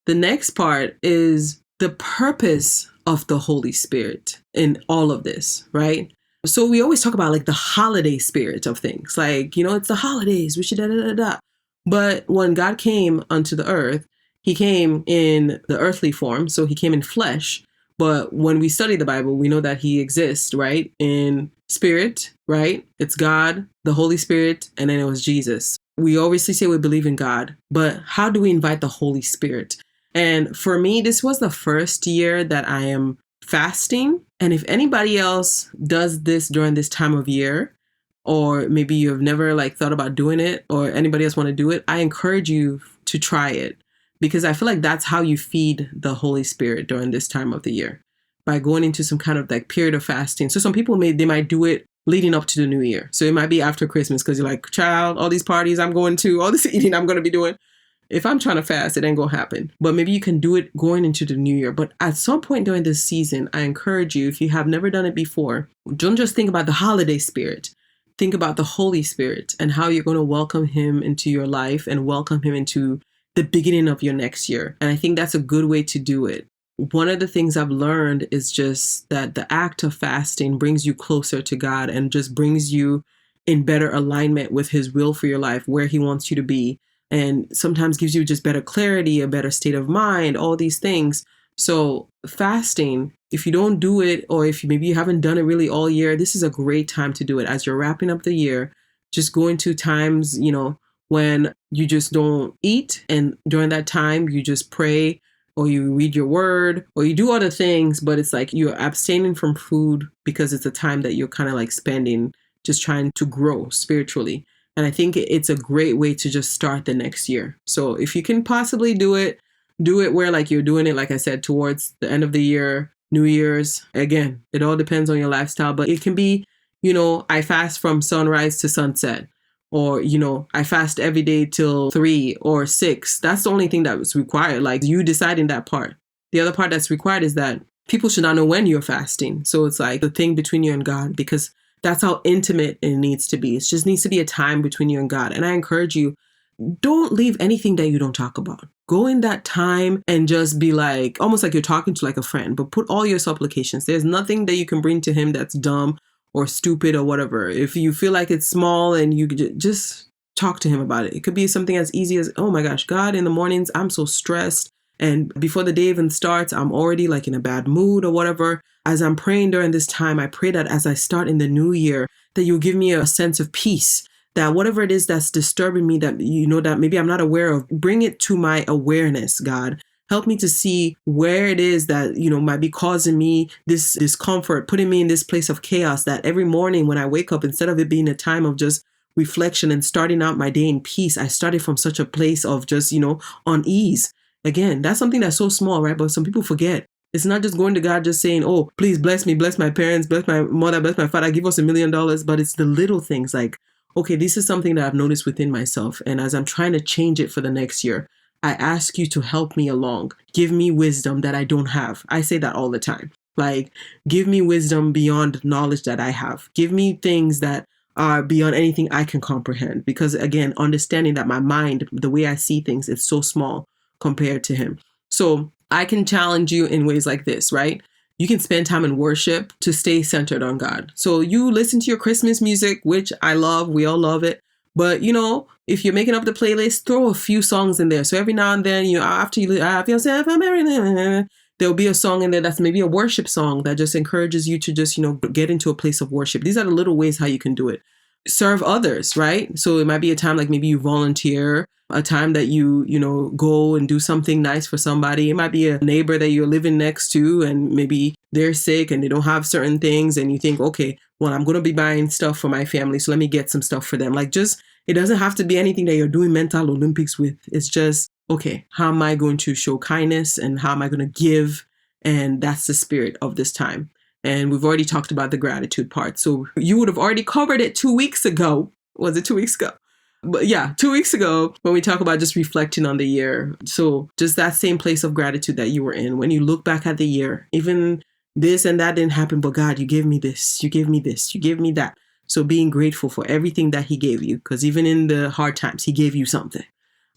The next part is the purpose of the Holy Spirit in all of this, right? So we always talk about like the holiday spirit of things, like, you know, it's the holidays, we should da da da da. But when God came unto the earth, he came in the earthly form, so he came in flesh. But when we study the Bible, we know that he exists, right? In spirit, right? It's God, the Holy Spirit, and then it was Jesus. We obviously say we believe in God, but how do we invite the Holy Spirit? And for me, this was the first year that I am fasting. And if anybody else does this during this time of year, or maybe you have never like thought about doing it, or anybody else want to do it, I encourage you to try it. Because I feel like that's how you feed the Holy Spirit during this time of the year, by going into some kind of like period of fasting. So some people they might do it leading up to the new year. So it might be after Christmas because you're like, child, all these parties I'm going to, all this eating I'm going to be doing. If I'm trying to fast, it ain't gonna happen. But maybe you can do it going into the new year. But at some point during this season, I encourage you, if you have never done it before, don't just think about the holiday spirit. Think about the Holy Spirit and how you're going to welcome him into your life and welcome him into the beginning of your next year. And I think that's a good way to do it. One of the things I've learned is just that the act of fasting brings you closer to God and just brings you in better alignment with his will for your life, where he wants you to be. And sometimes gives you just better clarity, a better state of mind, all these things. So fasting, if you don't do it, or if maybe you haven't done it really all year, this is a great time to do it. As you're wrapping up the year, just go into times, when you just don't eat. And during that time, you just pray, or you read your word, or you do other things, but it's like you're abstaining from food because it's a time that you're kind of like spending just trying to grow spiritually. And I think it's a great way to just start the next year. So if you can possibly do it where like you're doing it, like I said, towards the end of the year, New Year's. Again, it all depends on your lifestyle, but it can be, I fast from sunrise to sunset, or, I fast every day till 3 or 6. That's the only thing that was required. Like you deciding that part. The other part that's required is that people should not know when you're fasting. So it's like the thing between you and God, because that's how intimate it needs to be. It just needs to be a time between you and God. And I encourage you, don't leave anything that you don't talk about. Go in that time and just be like, almost like you're talking to like a friend, but put all your supplications. There's nothing that you can bring to him that's dumb or stupid or whatever. If you feel like it's small, and you just talk to him about it. It could be something as easy as, oh my gosh, God, in the mornings, I'm so stressed. And before the day even starts, I'm already like in a bad mood or whatever. As I'm praying during this time, I pray that as I start in the new year, that you'll give me a sense of peace, that whatever it is that's disturbing me, that, that maybe I'm not aware of, bring it to my awareness, God. Help me to see where it is that, might be causing me this discomfort, putting me in this place of chaos, that every morning when I wake up, instead of it being a time of just reflection and starting out my day in peace, I started from such a place of just, unease. Again, that's something that's so small, right? But some people forget. It's not just going to God, just saying, oh, please bless me, bless my parents, bless my mother, bless my father, give us $1 million. But it's the little things like, okay, this is something that I've noticed within myself. And as I'm trying to change it for the next year, I ask you to help me along. Give me wisdom that I don't have. I say that all the time. Like, give me wisdom beyond knowledge that I have. Give me things that are beyond anything I can comprehend. Because again, understanding that my mind, the way I see things, is so small compared to him. So I can challenge you in ways like this, right? You can spend time in worship to stay centered on God. So you listen to your Christmas music, which I love. We all love it. But, if you're making up the playlist, throw a few songs in there. So every now and then, after you have yourself a merry, there'll be a song in there that's maybe a worship song that just encourages you to just, get into a place of worship. These are the little ways how you can do it. Serve others, right? So it might be a time like maybe you volunteer, a time that you go and do something nice for somebody. It might be a neighbor that you're living next to, and maybe they're sick and they don't have certain things, and you think, okay, well, I'm going to be buying stuff for my family, so let me get some stuff for them. Like, just, it doesn't have to be anything that you're doing mental Olympics with. It's just, okay, how am I going to show kindness, and how am I going to give? And that's the spirit of this time. And we've already talked about the gratitude part. So you would have already covered it 2 weeks ago. Was it 2 weeks ago? But yeah, 2 weeks ago, when we talk about just reflecting on the year. So just that same place of gratitude that you were in, when you look back at the year, even this and that didn't happen, but God, you gave me this, you gave me this, you gave me that. So being grateful for everything that he gave you, because even in the hard times, he gave you something.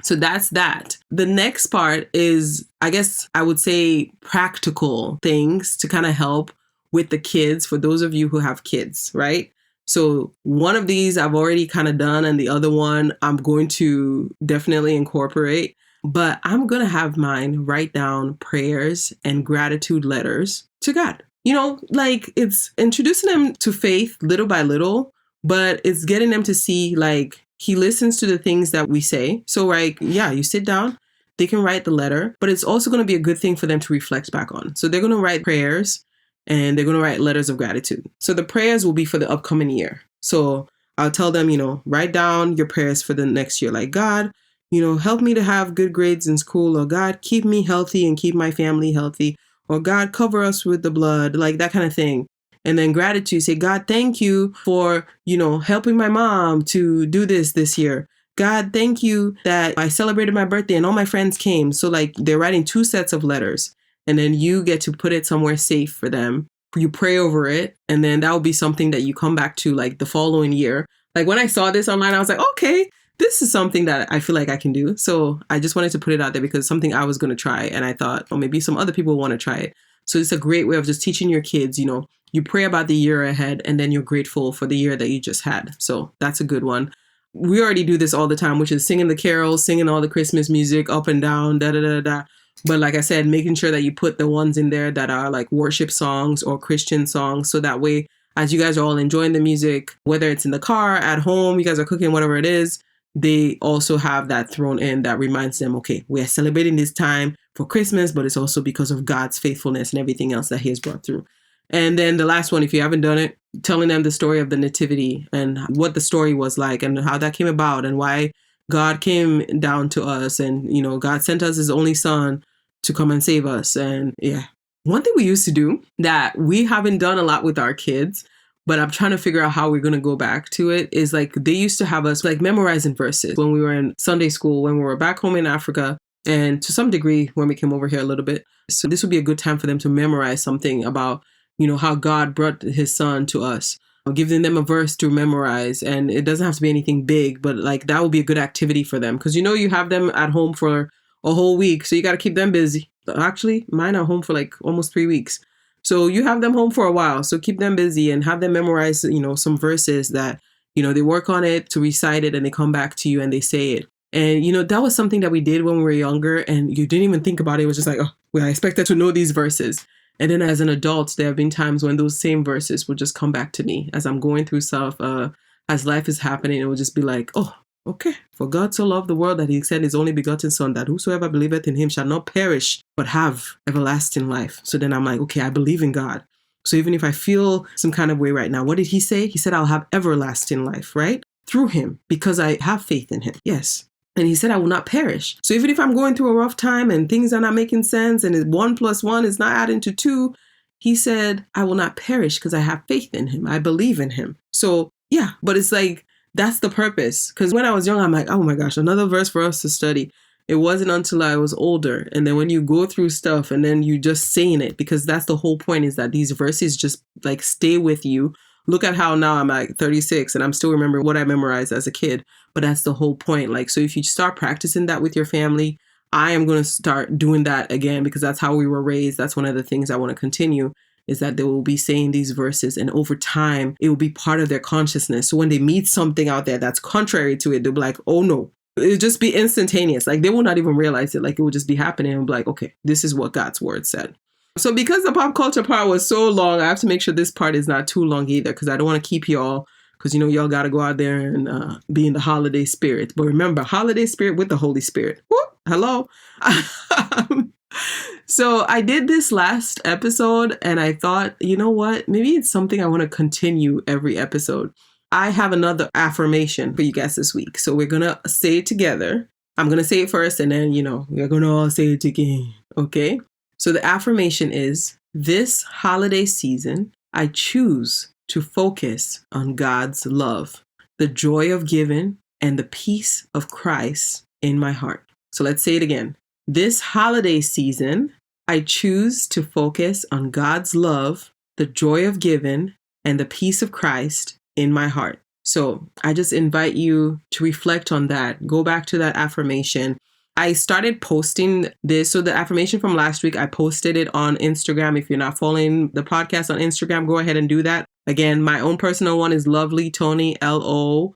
So that's that. The next part is, I guess I would say, practical things to kind of help with the kids, for those of you who have kids, right? So one of these I've already kind of done, and the other one I'm going to definitely incorporate. But I'm going to have mine write down prayers and gratitude letters to God. Like, it's introducing them to faith little by little, but it's getting them to see, like, he listens to the things that we say. So, like, yeah, you sit down, they can write the letter, but it's also going to be a good thing for them to reflect back on. So they're going to write prayers, and they're going to write letters of gratitude. So the prayers will be for the upcoming year. So I'll tell them, write down your prayers for the next year. Like, God, help me to have good grades in school, or God, keep me healthy and keep my family healthy, or God, cover us with the blood, like that kind of thing. And then gratitude, say, God, thank you for, helping my mom to do this year. God, thank you that I celebrated my birthday and all my friends came. So like they're writing 2 sets of letters and then you get to put it somewhere safe for them. You pray over it. And then that will be something that you come back to like the following year. Like when I saw this online, I was like, okay, this is something that I feel like I can do. So I just wanted to put it out there because it's something I was going to try. And I thought, oh, maybe some other people want to try it. So it's a great way of just teaching your kids, you know, you pray about the year ahead and then you're grateful for the year that you just had. So that's a good one. We already do this all the time, which is singing the carols, singing all the Christmas music up and down, da da da da. But like I said, making sure that you put the ones in there that are like worship songs or Christian songs. So that way, as you guys are all enjoying the music, whether it's in the car, at home, you guys are cooking, whatever it is, they also have that thrown in that reminds them, okay, we are celebrating this time for Christmas, but it's also because of God's faithfulness and everything else that he has brought through. And then the last one, if you haven't done it, telling them the story of the nativity and what the story was like and how that came about and why God came down to us. And, you know, God sent us his only son to come and save us. And yeah, one thing we used to do that we haven't done a lot with our kids, but I'm trying to figure out how we're going to go back to it, is like they used to have us like memorizing verses when we were in Sunday school, when we were back home in Africa, and to some degree when we came over here a little bit. So this would be a good time for them to memorize something about, you know, how God brought his son to us, giving them a verse to memorize. And it doesn't have to be anything big, but like that would be a good activity for them. Because, you know, you have them at home for a whole week. So you got to keep them busy. Actually, mine are home for like almost 3 weeks. So you have them home for a while. So keep them busy and have them memorize, you know, some verses that, you know, they work on it to recite it and they come back to you and they say it. And, you know, that was something that we did when we were younger and you didn't even think about it. It was just like, oh, well, I expected to know these verses. And then as an adult, there have been times when those same verses would just come back to me as I'm going through stuff, as life is happening. It would just be like, oh, okay. For God so loved the world that he sent his only begotten son, that whosoever believeth in him shall not perish, but have everlasting life. So then I'm like, okay, I believe in God. So even if I feel some kind of way right now, what did he say? He said, I'll have everlasting life, right? Through him, because I have faith in him. Yes. And he said, I will not perish. So even if I'm going through a rough time and things are not making sense and 1 + 1 is not adding to 2, he said, I will not perish because I have faith in him. I believe in him. So yeah, but it's like, that's the purpose. Because when I was young, I'm like, oh my gosh, another verse for us to study. It wasn't until I was older. And then when you go through stuff and then you just saying it, because that's the whole point, is that these verses just like stay with you. Look at how now I'm like 36 and I'm still remembering what I memorized as a kid. But that's the whole point. Like, so if you start practicing that with your family, I am going to start doing that again because that's how we were raised. That's one of the things I want to continue, is that they will be saying these verses and over time, it will be part of their consciousness. So when they meet something out there that's contrary to it, they'll be like, oh no, it'll just be instantaneous. Like they will not even realize it. Like it will just be happening and be like, okay, this is what God's word said. So because the pop culture part was so long, I have to make sure this part is not too long either, because I don't want to keep y'all, because, you know, y'all got to go out there and be in the holiday spirit. But remember, holiday spirit with the Holy Spirit. Whoop, hello. So I did this last episode and I thought, you know what? Maybe it's something I want to continue every episode. I have another affirmation for you guys this week. So we're going to say it together. I'm going to say it first and then, you know, we're going to all say it again. Okay. So the affirmation is, this holiday season, I choose to focus on God's love, the joy of giving, and the peace of Christ in my heart. So let's say it again. This holiday season, I choose to focus on God's love, the joy of giving, and the peace of Christ in my heart. So I just invite you to reflect on that. Go back to that affirmation. I started posting this. So the affirmation from last week, I posted it on Instagram. If you're not following the podcast on Instagram, go ahead and do that. Again, my own personal one is Lovely Toni, Love.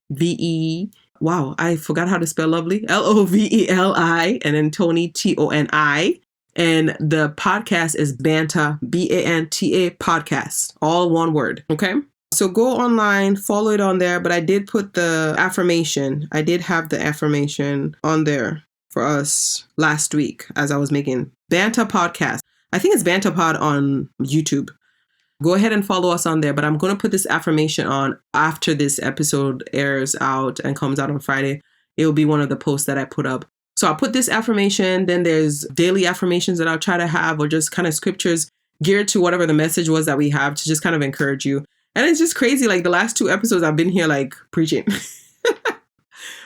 Wow, I forgot how to spell lovely. Loveli, and then Toni, Toni. And the podcast is Banta, Banta podcast, all one word. Okay. So go online, follow it on there. But I did put the affirmation. I did have the affirmation on there for us last week as I was making Banta podcast. I think it's Banta Pod on YouTube. Go ahead and follow us on there. But I'm going to put this affirmation on after this episode airs out and comes out on Friday. It will be one of the posts that I put up. So I'll put this affirmation. Then there's daily affirmations that I'll try to have, or just kind of scriptures geared to whatever the message was that we have, to just kind of encourage you. And it's just crazy. Like the last 2 episodes, I've been here like preaching.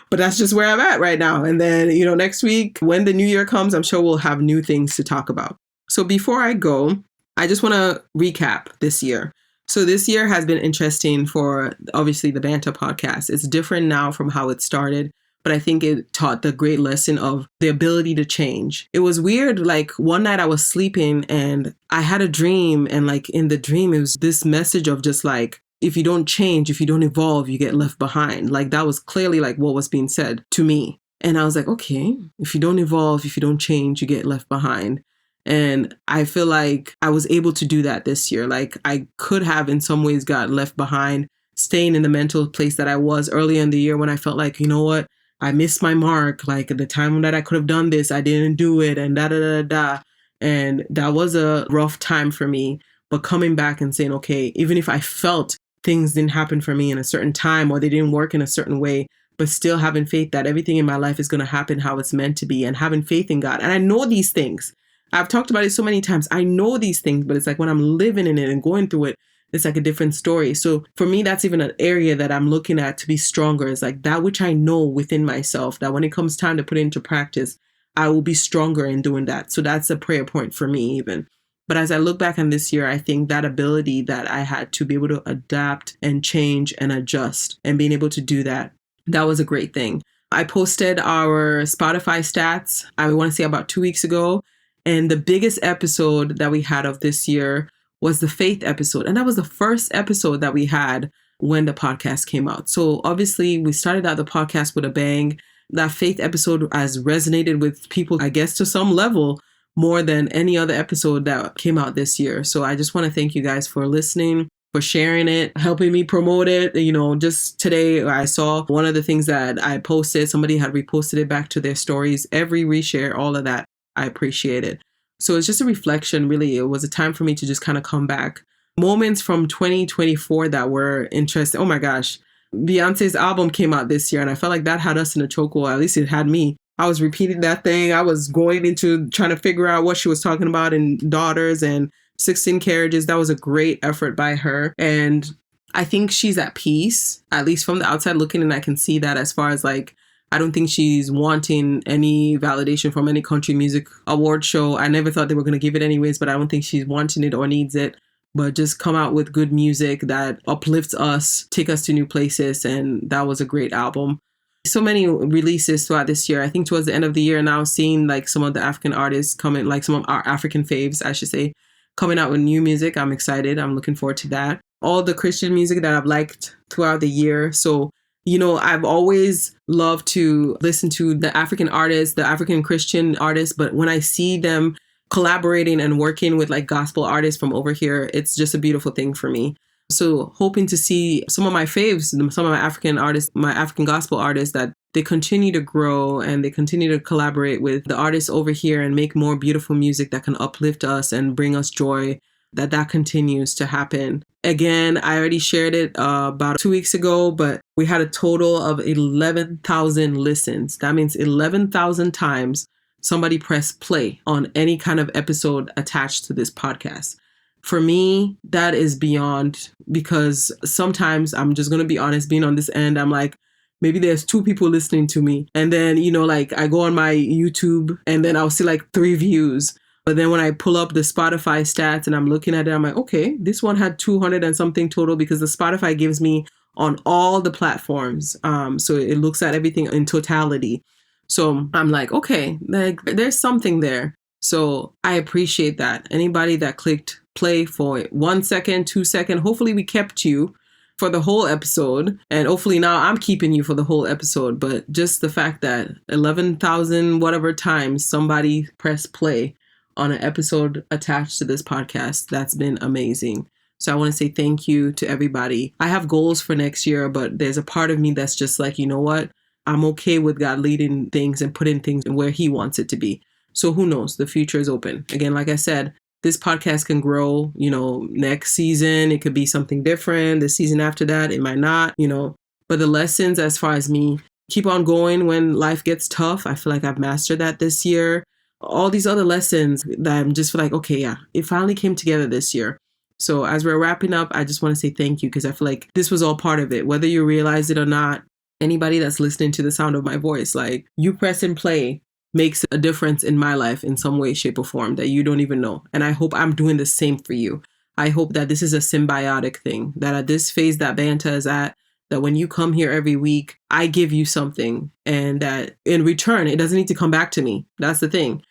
But that's just where I'm at right now. And then, next week, when the new year comes, I'm sure we'll have new things to talk about. So before I go, I just want to recap this year. So this year has been interesting for obviously the Banta podcast. It's different now from how it started, but I think it taught the great lesson of the ability to change. It was weird. Like one night I was sleeping and I had a dream, and like in the dream, it was this message of just like, if you don't change, if you don't evolve, you get left behind. Like that was clearly like what was being said to me. And I was like, okay, if you don't evolve, if you don't change, you get left behind. And I feel like I was able to do that this year. Like I could have in some ways got left behind, staying in the mental place that I was earlier in the year when I felt like, you know what, I missed my mark. Like at the time that I could have done this, I didn't do it, and da da da da. And that was a rough time for me. But coming back and saying, okay, even if I felt things didn't happen for me in a certain time or they didn't work in a certain way, but still having faith that everything in my life is going to happen how it's meant to be, and having faith in God. And I know these things. I've talked about it so many times. I know these things, but it's like when I'm living in it and going through it, it's like a different story. So for me, that's even an area that I'm looking at to be stronger. Is like that which I know within myself, that when it comes time to put it into practice, I will be stronger in doing that. So that's a prayer point for me even. But as I look back on this year, I think that ability that I had to be able to adapt and change and adjust and being able to do that, that was a great thing. I posted our Spotify stats, I want to say about 2 weeks ago. And the biggest episode that we had of this year was the faith episode. And that was the first episode that we had when the podcast came out. So obviously we started out the podcast with a bang. That faith episode has resonated with people, I guess, to some level more than any other episode that came out this year. So I just want to thank you guys for listening, for sharing it, helping me promote it. Just today I saw one of the things that I posted, somebody had reposted it back to their stories, every reshare, all of that. I appreciate it. So it's just a reflection, really. It was a time for me to just kind of come back. Moments from 2024 that were interesting. Oh my gosh. Beyonce's album came out this year and I felt like that had us in a chokehold. At least it had me. I was repeating that thing. I was going into trying to figure out what she was talking about in Daughters and 16 Carriages. That was a great effort by her. And I think she's at peace, at least from the outside looking, and I can see that as far as like, I don't think she's wanting any validation from any country music award show. I never thought they were going to give it anyways, but I don't think she's wanting it or needs it. But just come out with good music that uplifts us, take us to new places. And that was a great album. So many releases throughout this year. I think towards the end of the year now, seeing like some of the African artists coming, like some of our African faves, I should say, coming out with new music. I'm excited. I'm looking forward to that. All the Christian music that I've liked throughout the year. So I've always loved to listen to the African artists, the African Christian artists, but when I see them collaborating and working with like gospel artists from over here, it's just a beautiful thing for me. So hoping to see some of my faves, some of my African artists, my African gospel artists, that they continue to grow and they continue to collaborate with the artists over here and make more beautiful music that can uplift us and bring us joy, that continues to happen. Again, I already shared it about 2 weeks ago, but we had a total of 11,000 listens. That means 11,000 times somebody pressed play on any kind of episode attached to this podcast. For me, that is beyond, because sometimes I'm just going to be honest, being on this end, I'm like, maybe there's 2 people listening to me. And then, like I go on my YouTube and then I'll see like 3 views. But then when I pull up the Spotify stats and I'm looking at it, I'm like, okay, this one had 200 and something total, because the Spotify gives me on all the platforms. So it looks at everything in totality. So I'm like, okay, like there's something there. So I appreciate that. Anybody that clicked play for 1 second, 2 seconds, hopefully we kept you for the whole episode. And hopefully now I'm keeping you for the whole episode. But just the fact that 11,000 whatever times somebody pressed play on an episode attached to this podcast, that's been amazing. So I want to say thank you to everybody. I have goals for next year, but there's a part of me that's just like, you know what? I'm okay with God leading things and putting things where He wants it to be. So who knows? The future is open. Again, like I said, this podcast can grow, next season. It could be something different. The season after that, it might not, But the lessons as far as me, keep on going when life gets tough. I feel like I've mastered that this year. All these other lessons that I'm just like, okay, yeah, it finally came together this year. So as we're wrapping up, I just want to say thank you, because I feel like this was all part of it. Whether you realize it or not, anybody that's listening to the sound of my voice, like you press and play makes a difference in my life in some way, shape, or form that you don't even know. And I hope I'm doing the same for you. I hope that this is a symbiotic thing, that at this phase that Banta is at, that when you come here every week, I give you something, and that in return, it doesn't need to come back to me. That's the thing.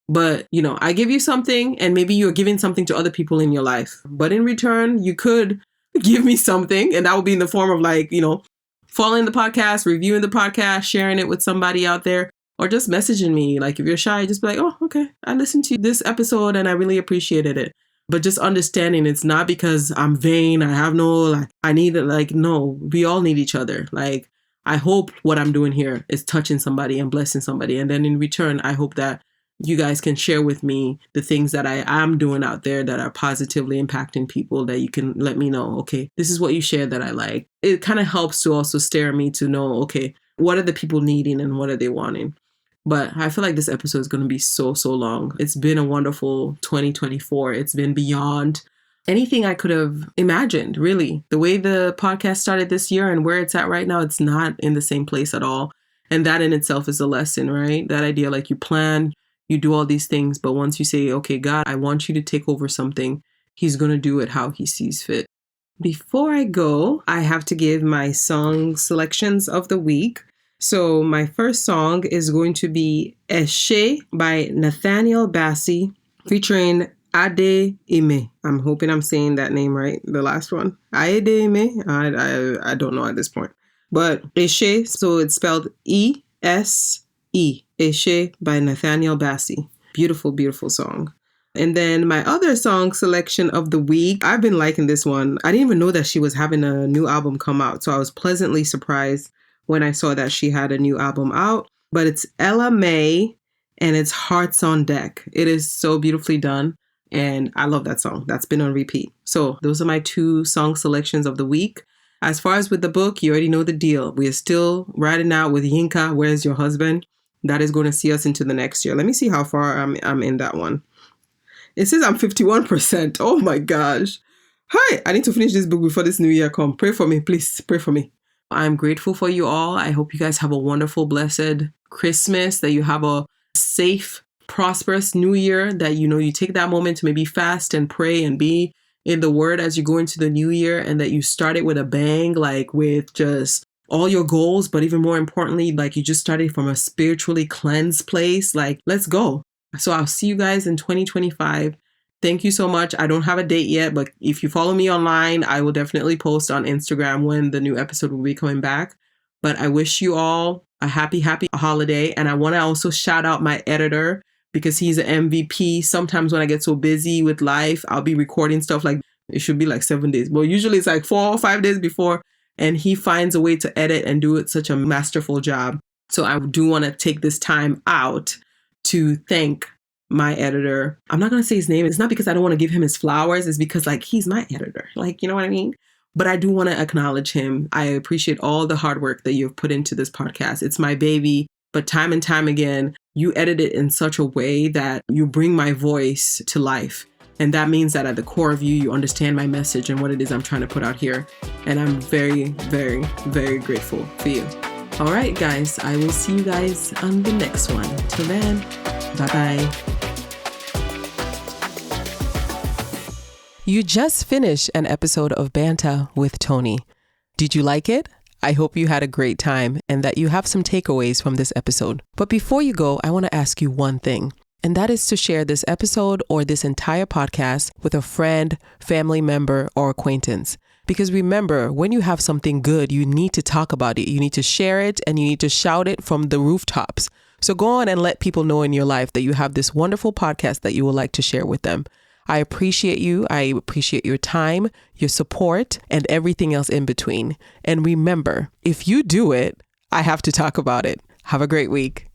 But, I give you something, and maybe you're giving something to other people in your life. But in return, you could give me something, and that would be in the form of following the podcast, reviewing the podcast, sharing it with somebody out there, or just messaging me. Like if you're shy, just be like, oh, okay, I listened to this episode and I really appreciated it. But just understanding it's not because I'm vain, I have I need it. No, we all need each other. I hope what I'm doing here is touching somebody and blessing somebody. And then in return, I hope that you guys can share with me the things that I am doing out there that are positively impacting people, that you can let me know, okay, this is what you shared that I like. It kind of helps to also stare me to know, okay, what are the people needing and what are they wanting? But I feel like this episode is going to be so long. It's been a wonderful 2024. It's been beyond anything I could have imagined, really. The way the podcast started this year and where it's at right now, it's not in the same place at all. And that in itself is a lesson, right? That idea, you plan, you do all these things, but once you say, okay, God, I want you to take over something, He's going to do it how He sees fit. Before I go, I have to give my song selections of the week. So my first song is going to be Eshe by Nathaniel Bassey featuring Ade Ime. I'm hoping I'm saying that name right, the last one. Ade Ime? I don't know at this point. But Eshe, so it's spelled E-S-E. Eshe by Nathaniel Bassey. Beautiful, beautiful song. And then my other song selection of the week, I've been liking this one. I didn't even know that she was having a new album come out. So I was pleasantly surprised when I saw that she had a new album out. But it's Ella Mai and it's Hearts on Deck. It is so beautifully done. And I love that song. That's been on repeat. So those are my two song selections of the week. As far as with the book, you already know the deal. We are still riding out with Yinka, Where's Your Husband? That is going to see us into the next year. Let me see how far I'm in that one. It says I'm 51%. Oh my gosh. Hi, I need to finish this book before this new year comes. Pray for me, please. Pray for me. I'm grateful for you all. I hope you guys have a wonderful, blessed Christmas, that you have a safe, prosperous new year, that, you take that moment to maybe fast and pray and be in the word as you go into the new year, and that you start it with a bang, with just all your goals. But even more importantly, you just started from a spiritually cleansed place. Let's go. So I'll see you guys in 2025. Thank you so much. I don't have a date yet, but if you follow me online, I will definitely post on Instagram when the new episode will be coming back. But I wish you all a happy holiday. And I want to also shout out my editor, because he's an MVP. Sometimes when I get so busy with life, I'll be recording stuff it should be 7 days. But usually it's 4 or 5 days before. And he finds a way to edit and do it such a masterful job. So I do want to take this time out to thank my editor. I'm not going to say his name. It's not because I don't want to give him his flowers. It's because he's my editor. You know what I mean? But I do want to acknowledge him. I appreciate all the hard work that you've put into this podcast. It's my baby. But time and time again, you edit it in such a way that you bring my voice to life. And that means that at the core of you, you understand my message and what it is I'm trying to put out here. And I'm very, very, very grateful for you. All right, guys, I will see you guys on the next one. Till then, bye-bye. You just finished an episode of Banta with Toni. Did you like it? I hope you had a great time and that you have some takeaways from this episode. But before you go, I want to ask you one thing, and that is to share this episode or this entire podcast with a friend, family member, or acquaintance. Because remember, when you have something good, you need to talk about it. You need to share it and you need to shout it from the rooftops. So go on and let people know in your life that you have this wonderful podcast that you would like to share with them. I appreciate you. I appreciate your time, your support, and everything else in between. And remember, if you do it, I have to talk about it. Have a great week.